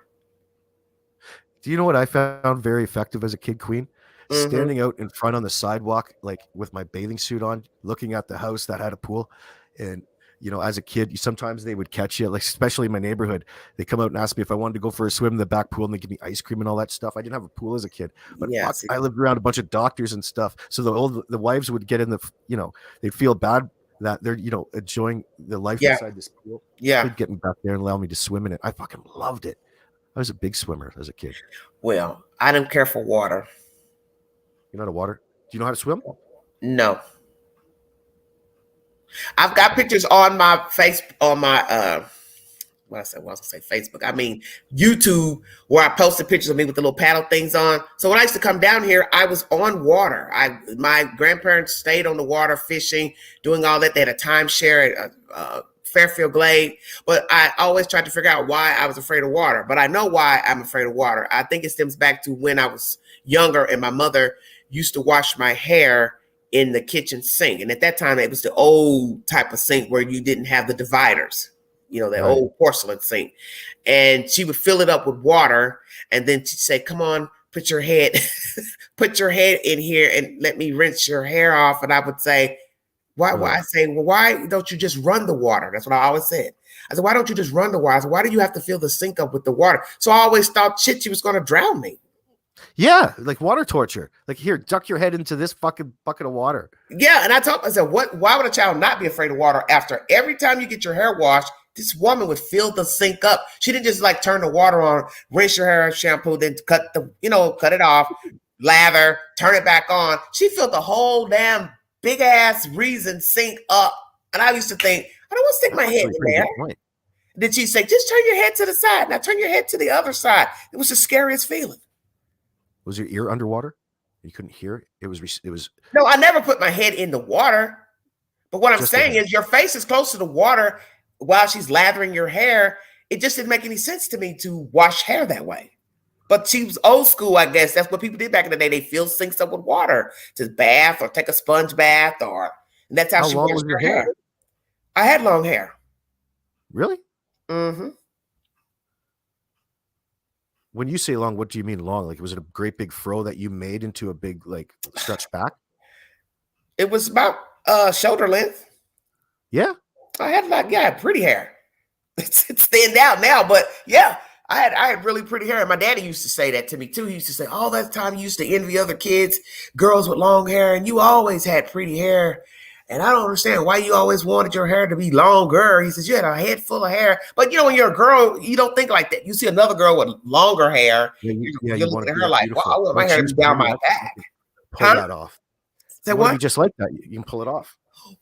Do you know what I found very effective as a kid, Queen? Mhm. Standing out in front on the sidewalk, like with my bathing suit on, looking at the house that had a pool. And, as a kid, sometimes they would catch you, like, especially in my neighborhood. They come out and ask me if I wanted to go for a swim in the back pool, and they give me ice cream and all that stuff. I didn't have a pool as a kid, but Yeah, fuck, see. I lived around a bunch of doctors and stuff. So the wives would get in they'd feel bad that they're, enjoying the life Yeah. inside this pool. Yeah. They'd get me back there and allow me to swim in it. I fucking loved it. I was a big swimmer as a kid. Well, I didn't care for water. You're not a water. Do you know how to swim? No. I've got pictures on my Facebook. I mean YouTube, where I posted pictures of me with the little paddle things on. So when I used to come down here, I was on water. My grandparents stayed on the water fishing, doing all that. They had a timeshare at Fairfield Glade, but I always tried to figure out why I was afraid of water. But I know why I'm afraid of water. I think it stems back to when I was younger and my mother used to wash my hair in the kitchen sink. And at that time, it was the old type of sink where you didn't have the dividers, that Right. old porcelain sink. And she would fill it up with water. And then she'd say, come on, put your head in here and let me rinse your hair off. And I would say, why? I say, well, why don't you just run the water? That's what I always said. I said, why don't you just run the water? I said, why do you have to fill the sink up with the water? So I always thought, shit, she was going to drown me. Yeah, like water torture. Like, here, duck your head into this fucking bucket of water. Yeah, and I said, why would a child not be afraid of water after every time you get your hair washed, this woman would fill the sink up. She didn't just like turn the water on, rinse your hair, shampoo, then cut it off, lather, turn it back on. She filled the whole damn big ass reason sink up. And I used to think, I don't want to stick my head in there. Right. Then she'd say, just turn your head to the side. Now turn your head to the other side. It was the scariest feeling. Was your ear underwater? You couldn't hear it? It was. No, I never put my head in the water. But what I'm Just saying the head. is your face is close to the water while she's lathering your hair. It just didn't make any sense to me to wash hair that way. But she was old school, I guess. That's what people did back in the day. They fill sinks up with water to bath or take a sponge bath, and that's how she long washed was your her hair. hair? I had long hair. Really? Mm-hmm. When you say long, what do you mean long? Like, was it a great big fro that you made into a big, like, stretched back? It was about shoulder length. Yeah. I had pretty hair. It's thinned out now, but yeah, I had really pretty hair. And my daddy used to say that to me too. He used to say, all that time you used to envy other kids, girls with long hair, and you always had pretty hair. And I don't understand why you always wanted your hair to be longer. He says, you had a head full of hair. But when you're a girl, you don't think like that. You see another girl with longer hair. You You're want looking to at her like, wow, I want my hair to be down my back. Pull Huh? that off. Say You wanna what? be just like that. You can pull it off.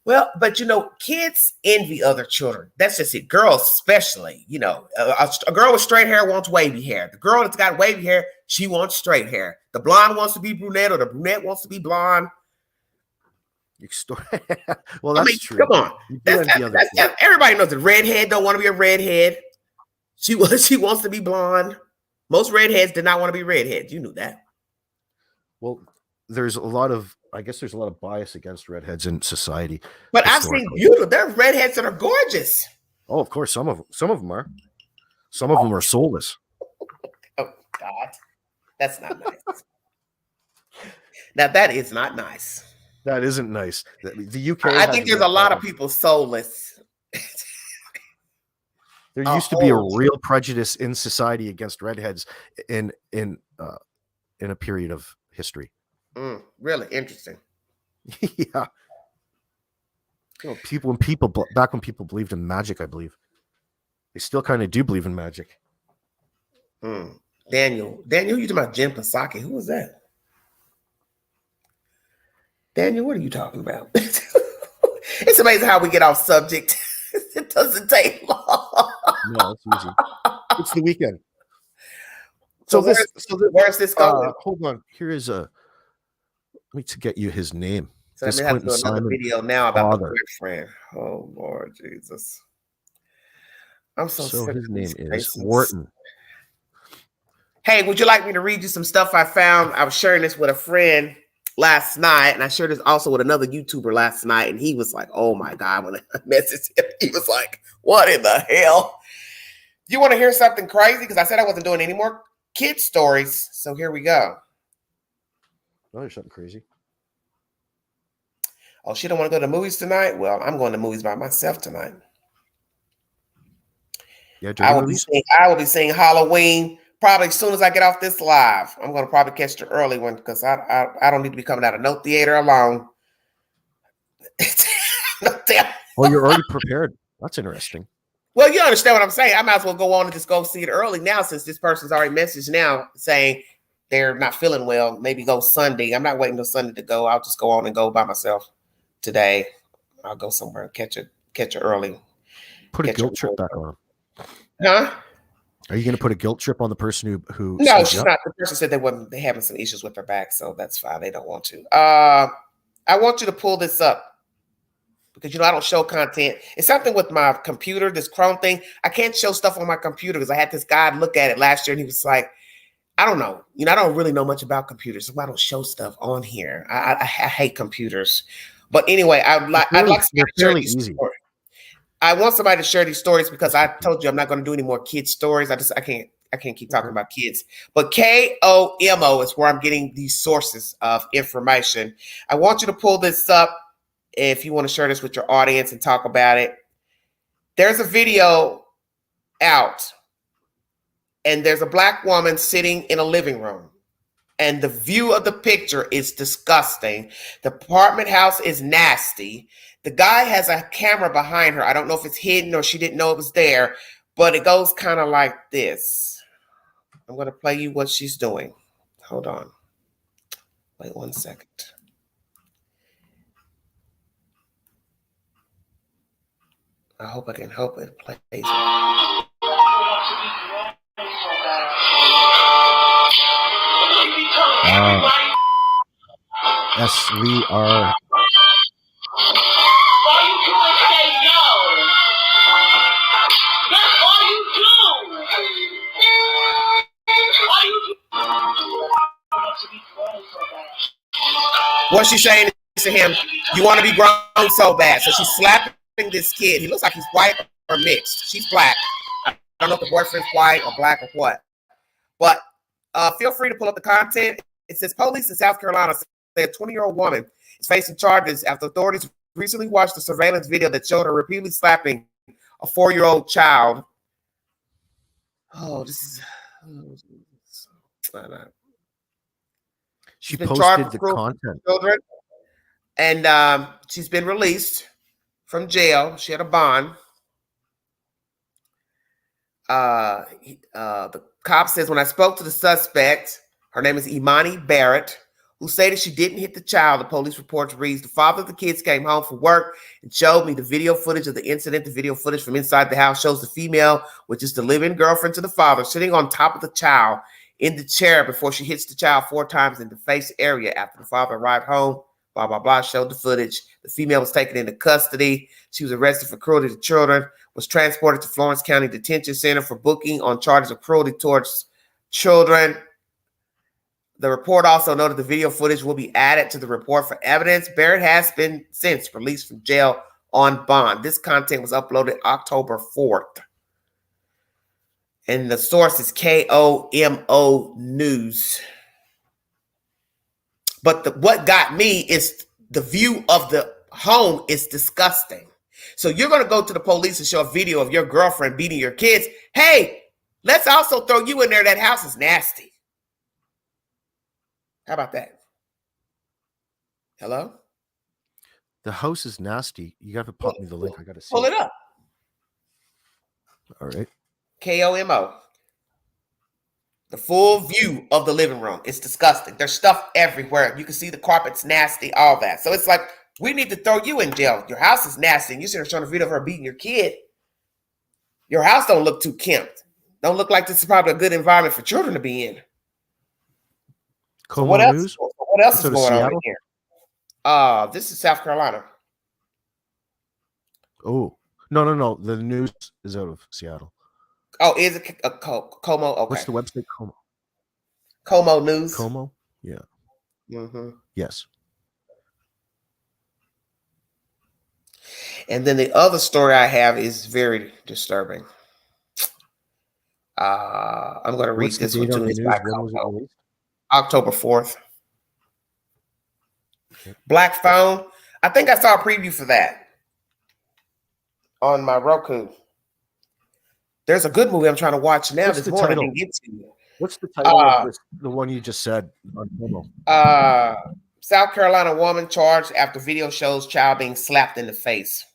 Well, but kids envy other children. That's just it. Girls, especially, a girl with straight hair wants wavy hair. The girl that's got wavy hair, she wants straight hair. The blonde wants to be brunette, or the brunette wants to be blonde. Well, that's true. Come on. You do envy other kids. Everybody knows the redhead don't want to be a redhead. She wants to be blonde. Most redheads did not want to be redheads. You knew that. Well, there's a lot of bias against redheads in society. But I've seen beautiful. There are redheads that are gorgeous. Oh, of course, some of them are. Some of them are soulless. Oh God, that's not nice. Now that is not nice. That isn't nice. The UK. I think there's a lot of people soulless. There used to be a real prejudice in society against redheads in a period of history. Really interesting. Yeah. When people believed in magic, I believe they still kind of do believe in magic. Daniel, you talking about Jen Psaki? Who was that? Daniel, what are you talking about? It's amazing how we get off subject. It doesn't take long. No, it's easy. It's the weekend. So where's this going? hold on. Here is a. Let me to get you his name. So This I'm gonna have to Quinton do another Simon video now about father. the boyfriend. Oh Lord Jesus. I'm so So sick his of name these is cases. Wharton. Hey, would you like me to read you some stuff I found? I was sharing this with a friend last night, and I shared this also with another YouTuber last night, and he was like, "Oh my God!" When I messaged him, he was like, "What in the hell?" You want to hear something crazy? Because I said I wasn't doing any more kid stories, so here we go. Oh, there's something crazy. Oh, she don't want to go to the movies tonight? Well, I'm going to movies by myself tonight. Yeah, I will be seeing Halloween probably as soon as I get off this live. I'm going to probably catch the early one because I don't need to be coming out of no theater alone. Oh, you're already prepared. That's interesting. Well, you understand what I'm saying. I might as well go on and just go see it early now since this person's already messaged now saying they're not feeling well. Maybe go Sunday. I'm not waiting till Sunday to go. I'll just go on and go by myself today. I'll go somewhere and catch it early. Put a guilt trip back on them. Huh? Are you going to put a guilt trip on the person who? No, she's not. The person said they having some issues with their back, so that's fine. They don't want to. I want you to pull this up because I don't show content. It's something with my computer, this Chrome thing. I can't show stuff on my computer because I had this guy look at it last year and he was like, I don't know. I don't really know much about computers, so I don't show stuff on here. I hate computers. But anyway, I'd like somebody to share these stories. I want somebody to share these stories because I told you I'm not going to do any more kids stories. I can't keep talking about kids. But KOMO is where I'm getting these sources of information. I want you to pull this up if you want to share this with your audience and talk about it. There's a video out, and there's a Black woman sitting in a living room. And the view of the picture is disgusting. The apartment house is nasty. The guy has a camera behind her. I don't know if it's hidden or she didn't know it was there, but it goes kind of like this. I'm going to play you what she's doing. Hold on. Wait 1 second. I hope I can help it play. Yes, we are. All you do is say no. That's all you do. What she's saying to him, you want to be grown so bad. So she's slapping this kid. He looks like he's white or mixed. She's Black. I don't know if the boyfriend's white or Black or what. But feel free to pull up the content. It says police in South Carolina say a 20-year-old woman is facing charges after authorities recently watched a surveillance video that showed her repeatedly slapping a 4-year-old child. Oh, this is... She posted the content. Children, and she's been released from jail. She had a bond. The cop says, when I spoke to the suspect, her name is Imani Barrett, who stated she didn't hit the child. The police report reads, the father of the kids came home from work and showed me the video footage of the incident. The video footage from inside the house shows the female, which is the live-in girlfriend to the father, sitting on top of the child in the chair before she hits the child 4 times in the face area after the father arrived home. Blah, blah, blah, showed the footage. The female was taken into custody. She was arrested for cruelty to children, was transported to Florence County Detention Center for booking on charges of cruelty towards children. The report also noted the video footage will be added to the report for evidence. Barrett has been since released from jail on bond. This content was uploaded October 4th. And the source is KOMO News. But what got me is the view of the home is disgusting. So you're going to go to the police and show a video of your girlfriend beating your kids. Hey, let's also throw you in there. That house is nasty. How about that? Hello? The house is nasty. You got to pop me the link. I got to see. Pull it up. All right. KOMO. The full view of the living room. It's disgusting. There's stuff everywhere. You can see the carpet's nasty, all that. So it's like, we need to throw you in jail. Your house is nasty. And you're showing a video of her beating your kid. Your house don't look too kempt. Don't look like this is probably a good environment for children to be in. So Como what else? News. What else That's is out of going on in Seattle? here? This is South Carolina. Oh, no. The news is out of Seattle. Oh, is it a Como? Okay. What's the website? Como. Como News. Como? Yeah. Mm-hmm. Yes. And then the other story I have is very disturbing. I'm going to read What's the this one date on too. the It's news? by When was it Como. released? October 4th. Okay. Black Phone. I think I saw a preview for that on my Roku. There's a good movie I'm trying to watch now What's this the morning. I title? didn't get to it. What's the title of this, the one you just said on Como? South Carolina woman charged after video shows child being slapped in the face.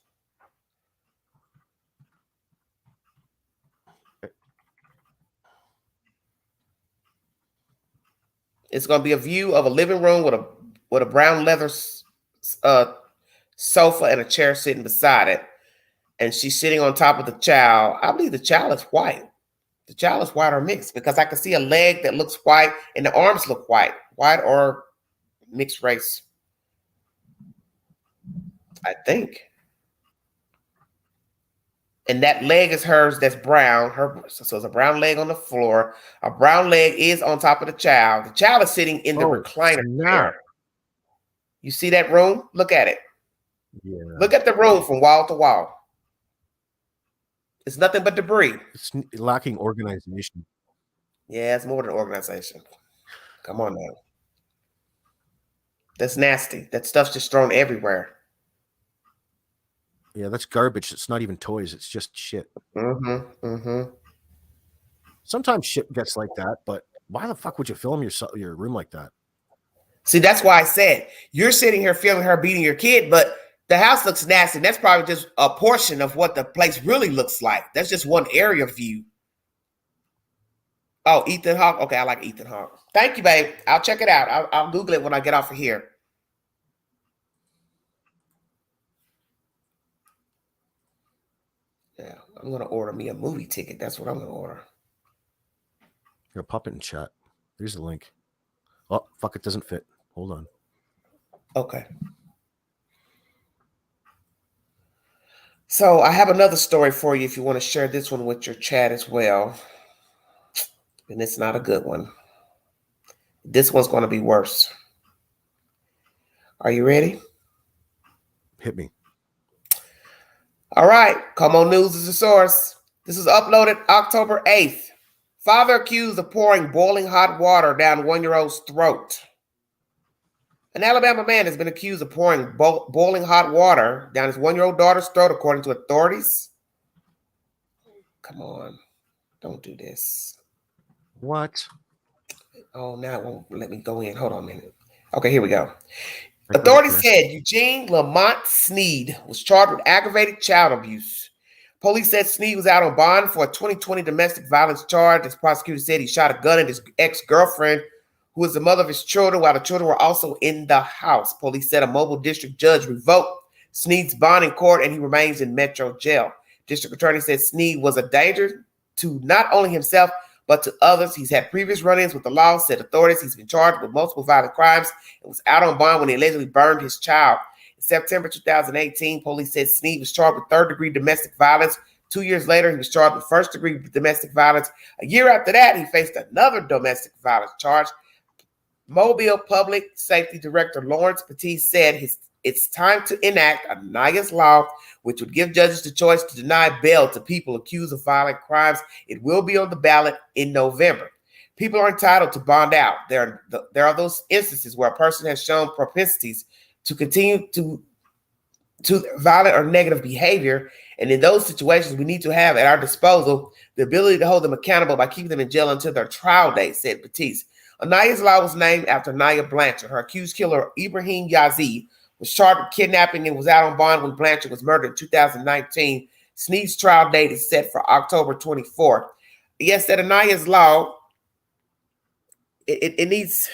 It's going to be a view of a living room with a brown leather sofa and a chair sitting beside it, and she's sitting on top of the child. I believe the child is white. The child is white or mixed because I can see a leg that looks white and the arms look white or mixed race. I think. And that leg is hers. That's brown. So it's a brown leg on the floor. A brown leg is on top of the child. The child is sitting in the recliner chair. You see that room? Look at it. Yeah. Look at the room from wall to wall. It's nothing but debris. It's lacking organization. Yeah, it's more than organization. Come on now. That's nasty. That stuff's just thrown everywhere. Yeah, that's garbage. It's not even toys. It's just shit. Mm-hmm. Mm-hmm. Sometimes shit gets like that, but why the fuck would you film your room like that? See, that's why I said you're sitting here feeling her beating your kid, but the house looks nasty. That's probably just a portion of what the place really looks like. That's just one area view. Oh, Ethan Hawke. Okay, I like Ethan Hawke. Thank you, babe. I'll check it out. I'll Google it when I get off of here. Yeah, I'm going to order me a movie ticket. That's what I'm going to order. Here, pop it in chat. There's the link. Oh, fuck, it doesn't fit. Hold on. Okay. So I have another story for you if you want to share this one with your chat as well. And it's not a good one. This one's going to be worse. Are you ready? Hit me. All right. Como News is the source. This was uploaded October 8th. Father accused of pouring boiling hot water down 1-year-old's throat. An Alabama man has been accused of pouring boiling hot water down his 1-year-old daughter's throat, according to authorities. Come on. Don't do this. What? Oh, now it won't let me go in. Hold on a minute. Okay, here we go. Authorities said Eugene Lamont Sneed was charged with aggravated child abuse. Police said Sneed was out on bond for a 2020 domestic violence charge. As prosecutors said, he shot a gun at his ex-girlfriend, who is the mother of his children, while the children were also in the house. Police said a mobile district judge revoked Sneed's bond in court, and he remains in Metro jail. District attorney said Sneed was a danger to not only himself, but to others. He's had previous run-ins with the law, said authorities. He's been charged with multiple violent crimes and was out on bond when he allegedly burned his child. In September 2018, police said Sneed was charged with third-degree domestic violence. 2 years later, he was charged with first-degree domestic violence. A year after that, he faced another domestic violence charge. Mobile Public Safety Director Lawrence Petit said it's time to enact Anaya's law, which would give judges the choice to deny bail to people accused of violent crimes. It will be on the ballot in November. People are entitled to bond out. There are those instances where a person has shown propensities to continue to violent or negative behavior, and in those situations, we need to have at our disposal the ability to hold them accountable by keeping them in jail until their trial date, said Petit. Anaya's law was named after Anaya Blanchard. Her accused killer, Ibrahim Yazid, was charged with kidnapping and was out on bond when Blanchard was murdered in 2019. Sneed's trial date is set for October 24th. Yes, that Anaya's law, it needs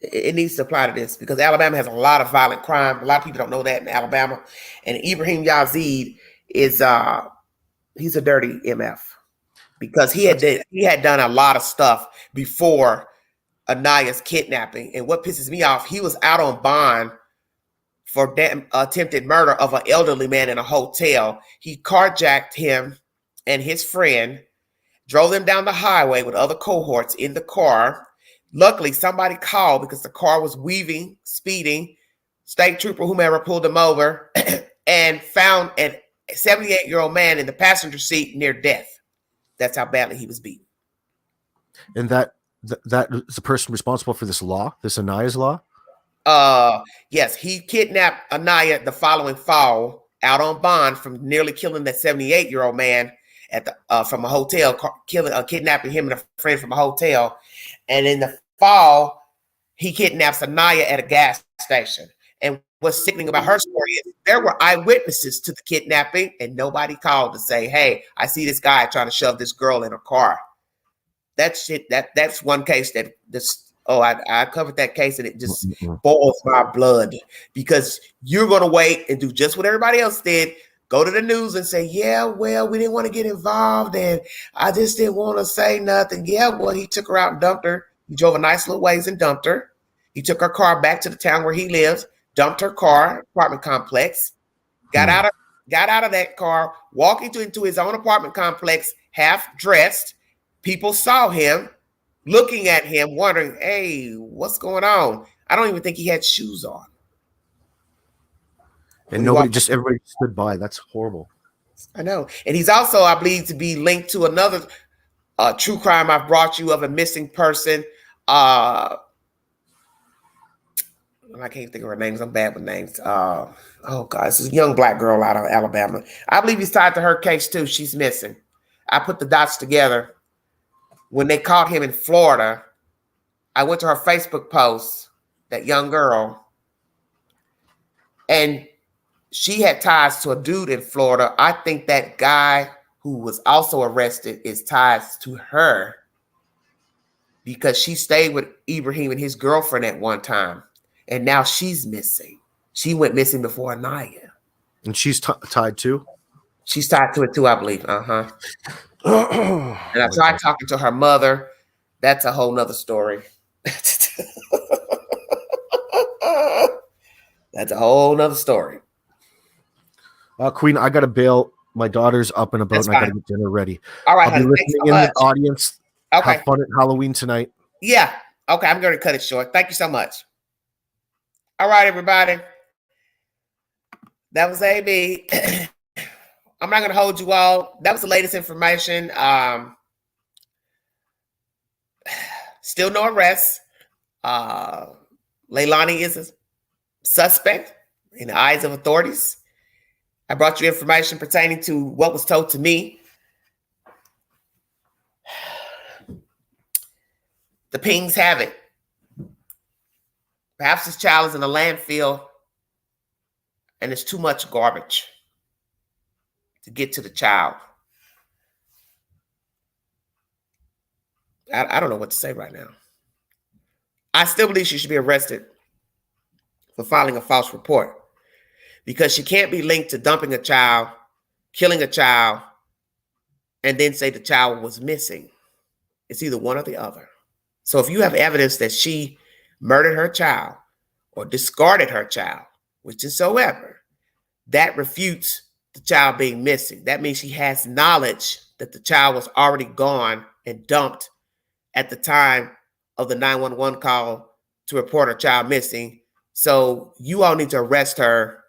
it needs to apply to this because Alabama has a lot of violent crime. A lot of people don't know that in Alabama. And Ibrahim Yazid is he's a dirty MF because he had done a lot of stuff before Anaya's kidnapping. And what pisses me off, he was out on bond for attempted murder of an elderly man in a hotel. He carjacked him and his friend, drove them down the highway with other cohorts in the car. Luckily, somebody called because the car was weaving, speeding. State trooper, whomever, pulled him over and found a 78-year-old man in the passenger seat near death. That's how badly he was beaten. And that is the person responsible for this law, this Anaya's law? Yes, he kidnapped Anaya the following fall out on bond from nearly killing that 78-year-old man at the from a hotel, kidnapping him and a friend from a hotel. And in the fall, he kidnaps Anaya at a gas station. And what's sickening about her story is there were eyewitnesses to the kidnapping, and nobody called to say, "Hey, I see this guy trying to shove this girl in a car." That's one case that this. Oh, I covered that case, and it just boils my blood because you're going to wait and do just what everybody else did. Go to the news and say, yeah, well, we didn't want to get involved, and I just didn't want to say nothing. Yeah, well, he took her out and dumped her. He drove a nice little ways and dumped her. He took her car back to the town where he lives, dumped her car, apartment complex, got out of that car, walked into his own apartment complex, half dressed. People saw him, looking at him, wondering, hey, what's going on? I don't even think he had shoes on. And everybody stood by. That's horrible. I know. And he's also, I believe, to be linked to another true crime I've brought you of a missing person. I can't think of her names. I'm bad with names. Oh, God, this is a young black girl out of Alabama. I believe he's tied to her case, too. She's missing. I put the dots together. When they caught him in Florida, I went to her Facebook post, that young girl, and she had ties to a dude in Florida. I think that guy who was also arrested is ties to her because she stayed with Ibrahim and his girlfriend at one time, and now she's missing. She went missing before Anaya. And she's tied too? She's tied to it too, I believe. And I tried talking to her mother. That's a whole nother story. That's a whole nother story. Queen, I got to bail. My daughter's up and about, That's and I got fine. to get dinner ready. All right, I'll be listening in the audience. Okay. Have fun at Halloween tonight. Yeah. Okay, I'm going to cut it short. Thank you so much. All right, everybody. That was AB. I'm not going to hold you all. That was the latest information. Still no arrests. Leilani is a suspect in the eyes of authorities. I brought you information pertaining to what was told to me. The pings have it. Perhaps this child is in a landfill and there's too much garbage to get to the child. I don't know what to say right now. I still believe she should be arrested for filing a false report because she can't be linked to dumping a child, killing a child, and then say the child was missing. It's either one or the other. So if you have evidence that she murdered her child or discarded her child, which is soever, that refutes the child being missing. That means she has knowledge that the child was already gone and dumped at the time of the 911 call to report her child missing. So you all need to arrest her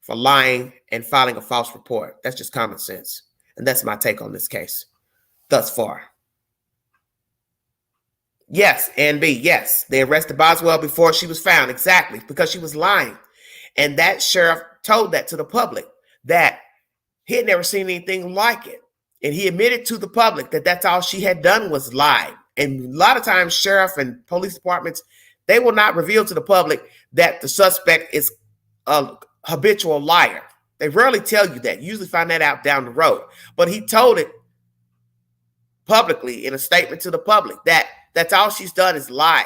for lying and filing a false report. That's just common sense. And that's my take on this case thus far. Yes, and B, yes, they arrested Boswell before she was found. Exactly, because she was lying. And that sheriff told that to the public, that he had never seen anything like it. And he admitted to the public that that's all she had done was lie. And a lot of times, sheriff and police departments, they will not reveal to the public that the suspect is a habitual liar. They rarely tell you that. You usually find that out down the road. But he told it publicly in a statement to the public that that's all she's done is lie.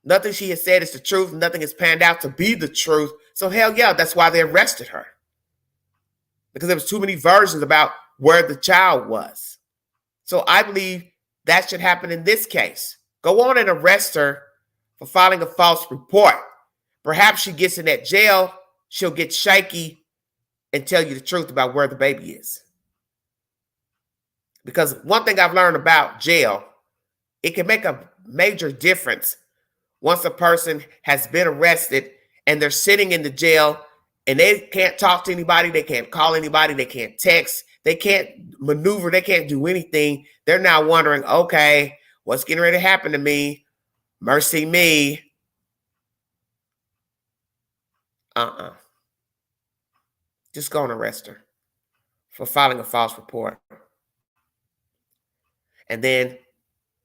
Nothing she has said is the truth. Nothing has panned out to be the truth. So hell yeah, that's why they arrested her. because there was too many versions about where the child was. So I believe that should happen in this case. Go on and arrest her for filing a false report. Perhaps she gets in that jail, she'll get shaky and tell you the truth about where the baby is. Because one thing I've learned about jail, it can make a major difference once a person has been arrested and they're sitting in the jail and they can't talk to anybody, they can't call anybody, they can't text, they can't maneuver, they can't do anything. They're now wondering, okay, what's getting ready to happen to me? Mercy me. Just go and arrest her for filing a false report. And then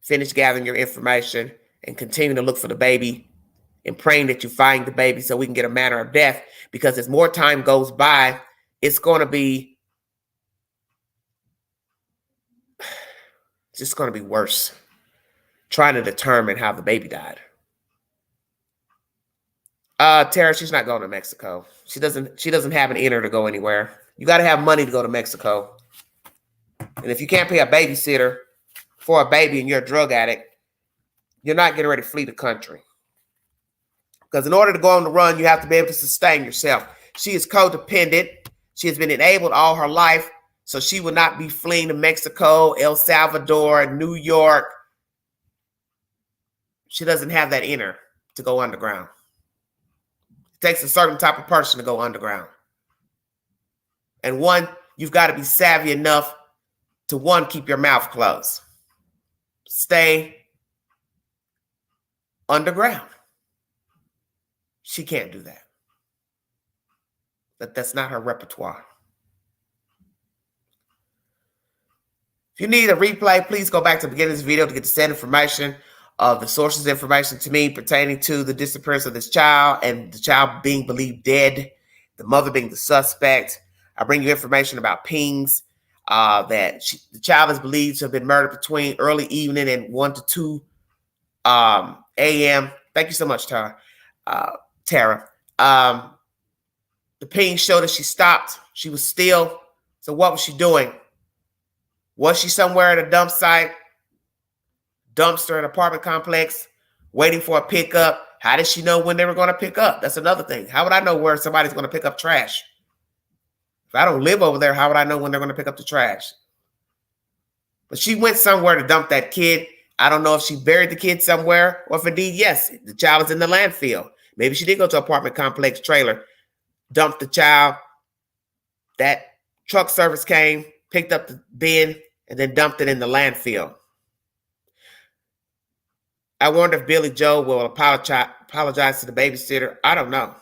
finish gathering your information and continue to look for the baby and praying that you find the baby so we can get a manner of death. Because as more time goes by, it's going to be just going to be worse trying to determine how the baby died. Tara, she's not going to Mexico. She doesn't have an inner to go anywhere. You got to have money to go to Mexico. And if you can't pay a babysitter for a baby and you're a drug addict, you're not getting ready to flee the country. Because in order to go on the run, you have to be able to sustain yourself. She is codependent. She has been enabled all her life, so she will not be fleeing to Mexico, El Salvador, New York. She doesn't have that inner to go underground. It takes a certain type of person to go underground. And one, you've got to be savvy enough to, one, keep your mouth closed. Stay underground. She can't do that. That's not her repertoire. If you need a replay, please go back to the beginning of this video to get the said information of the sources of information to me pertaining to the disappearance of this child and the child being believed dead, the mother being the suspect. I bring you information about pings, that the child is believed to have been murdered between early evening and 1 to 2 a.m. Thank you so much, Tara. The ping showed that she stopped. She was still. So what was she doing? Was she somewhere at a dump site, dumpster, an apartment complex, waiting for a pickup? How did she know when they were going to pick up? That's another thing. How would I know where somebody's going to pick up trash? If I don't live over there, how would I know when they're going to pick up the trash? But she went somewhere to dump that kid. I don't know if she buried the kid somewhere or if indeed, yes, the child is in the landfill. Maybe she did go to an apartment complex trailer, dumped the child. That truck service came, picked up the bin, and then dumped it in the landfill. I wonder if Billy Joe will apologize to the babysitter. I don't know.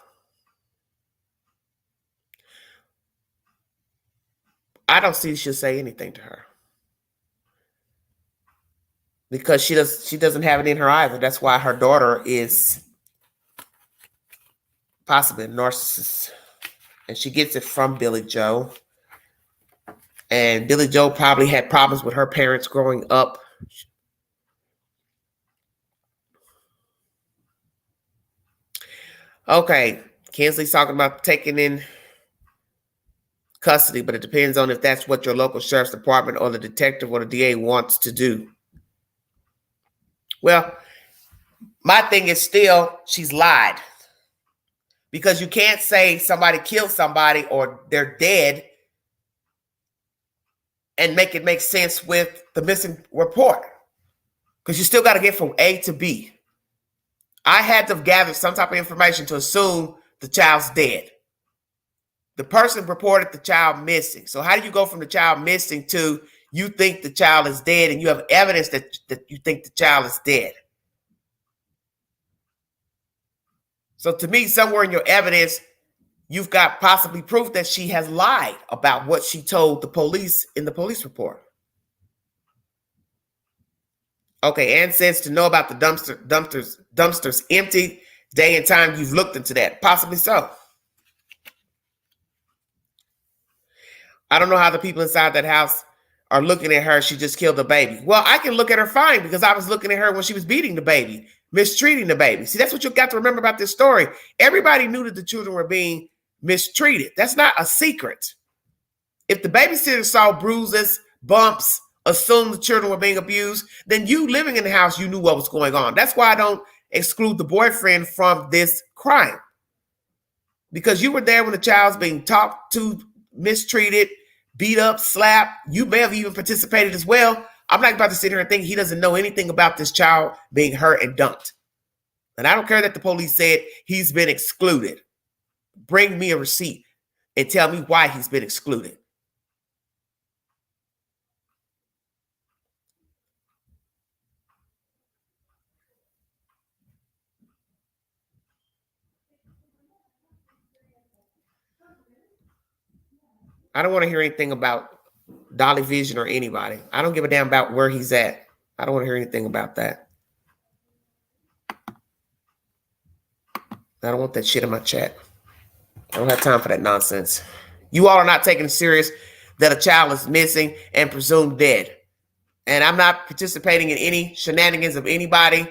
I don't see she'll say anything to her. Because she doesn't have it in her either. That's why her daughter is possibly a narcissist. And she gets it from Billy Joe. And Billy Joe probably had problems with her parents growing up. Okay, Kinsley's talking about taking in custody, but it depends on if that's what your local sheriff's department or the detective or the DA wants to do. Well, my thing is still, she's lied. Because you can't say somebody killed somebody or they're dead and make it make sense with the missing report. Because you still got to get from A to B. I had to gather some type of information to assume the child's dead. The person reported the child missing. So how do you go from the child missing to you think the child is dead and you have evidence that you think the child is dead? So to me, somewhere in your evidence, you've got possibly proof that she has lied about what she told the police in the police report. Okay, Ann says to know about the dumpsters empty, day and time. You've looked into that. Possibly so. I don't know how the people inside that house are looking at her. She just killed a baby. Well, I can look at her fine because I was looking at her when she was beating the baby, mistreating the baby. See, that's what you've got to remember about this story. Everybody knew that the children were being mistreated. That's not a secret. If the babysitter saw bruises, bumps, assumed the children were being abused, then you living in the house, you knew what was going on. That's why I don't exclude the boyfriend from this crime. Because you were there when the child's being talked to, mistreated, beat up, slapped. You may have even participated as well. I'm not about to sit here and think he doesn't know anything about this child being hurt and dumped. And I don't care that the police said he's been excluded. Bring me a receipt and tell me why he's been excluded. I don't want to hear anything about Dolly Vision or anybody. I don't give a damn about where he's at. I don't want to hear anything about that. I don't want that shit in my chat. I don't have time for that nonsense. You all are not taking it serious that a child is missing and presumed dead. And I'm not participating in any shenanigans of anybody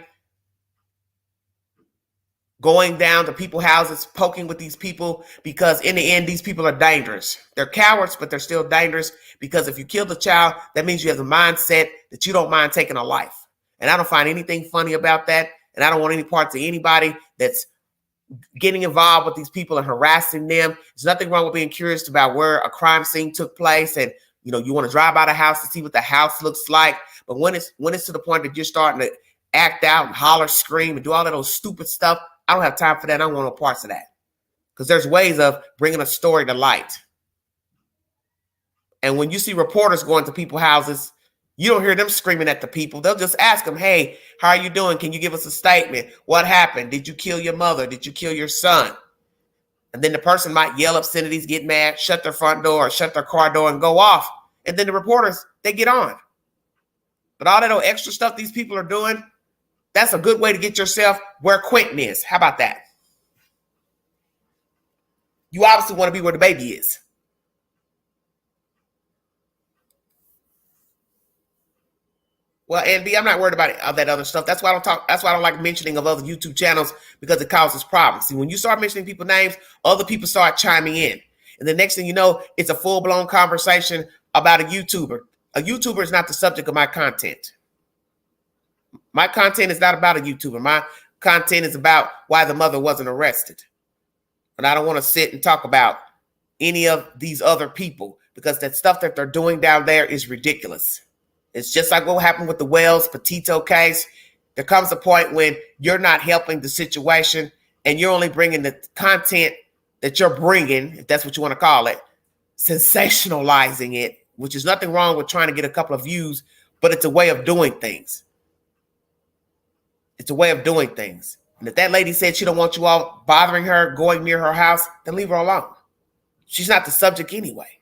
going down to people's houses, poking with these people, because in the end, these people are dangerous. They're cowards, but they're still dangerous, because if you kill the child, that means you have the mindset that you don't mind taking a life. And I don't find anything funny about that. And I don't want any parts of anybody that's getting involved with these people and harassing them. There's nothing wrong with being curious about where a crime scene took place, and you want to drive by the house to see what the house looks like. But when it's to the point that you're starting to act out and holler, scream, and do all of those stupid stuff, I don't have time for that. I don't want no parts of that, because there's ways of bringing a story to light. And when you see reporters going to people's houses, you don't hear them screaming at the people. They'll just ask them, hey, how are you doing? Can you give us a statement? What happened? Did you kill your mother? Did you kill your son? And then the person might yell obscenities, get mad, shut their front door or shut their car door and go off. And then the reporters, they get on. But all that extra stuff these people are doing, that's a good way to get yourself where Quinton is. How about that? You obviously want to be where the baby is. Well, and B, I'm not worried about all that other stuff. That's why I don't talk. That's why I don't like mentioning of other YouTube channels, because it causes problems. See, when you start mentioning people's names, other people start chiming in. And the next thing you know, it's a full-blown conversation about a YouTuber. A YouTuber is not the subject of my content. My content is not about a YouTuber. My content is about why the mother wasn't arrested. And I don't want to sit and talk about any of these other people, because that stuff that they're doing down there is ridiculous. It's just like what happened with the Wells Petito case. There comes a point when you're not helping the situation and you're only bringing the content that you're bringing, if that's what you want to call it, sensationalizing it, which is nothing wrong with trying to get a couple of views, but it's a way of doing things. It's a way of doing things. And if that lady said she don't want you all bothering her, going near her house, then leave her alone. She's not the subject anyway.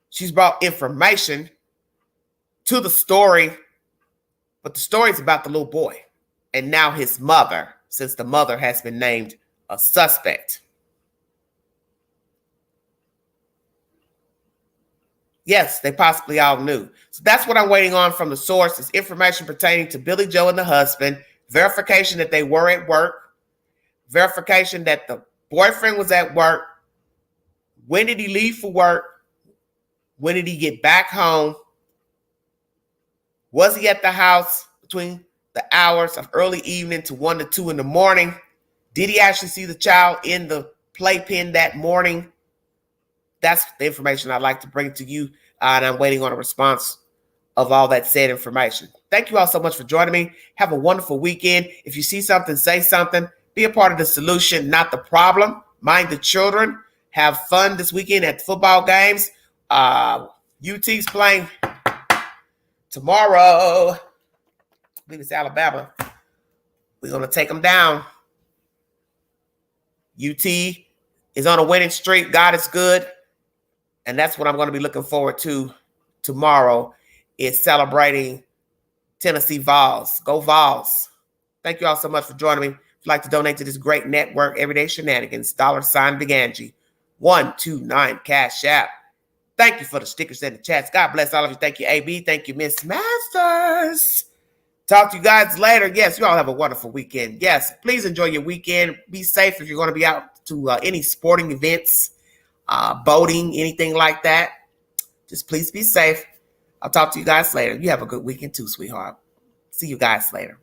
She's brought information to the story, but the story is about the little boy and now his mother, since the mother has been named a suspect. Yes, they possibly all knew. So that's what I'm waiting on from the source, is information pertaining to Billy Joe and the husband, verification that they were at work, verification that the boyfriend was at work. When did he leave for work? When did he get back home? Was he at the house between the hours of early evening to 1 to 2 in the morning? Did he actually see the child in the playpen that morning? That's the information I'd like to bring to you, and I'm waiting on a response of all that said information. Thank you all so much for joining me. Have a wonderful weekend. If you see something, say something. Be a part of the solution, not the problem. Mind the children. Have fun this weekend at football games. UT's playing tomorrow. I believe it's Alabama. We're going to take them down. UT is on a winning streak. God is good. And that's what I'm going to be looking forward to tomorrow, is celebrating Tennessee Vols. Go Vols. Thank you all so much for joining me. If you'd like to donate to this great network, Everyday Shenanigans, $ Big Angie, 129 Cash App. Thank you for the stickers and the chats. God bless all of you. Thank you, AB. Thank you, Miss Masters. Talk to you guys later. Yes, you all have a wonderful weekend. Yes, please enjoy your weekend. Be safe if you're going to be out to any sporting events, boating, anything like that. Just please be safe. I'll talk to you guys later. You have a good weekend too, sweetheart. See you guys later.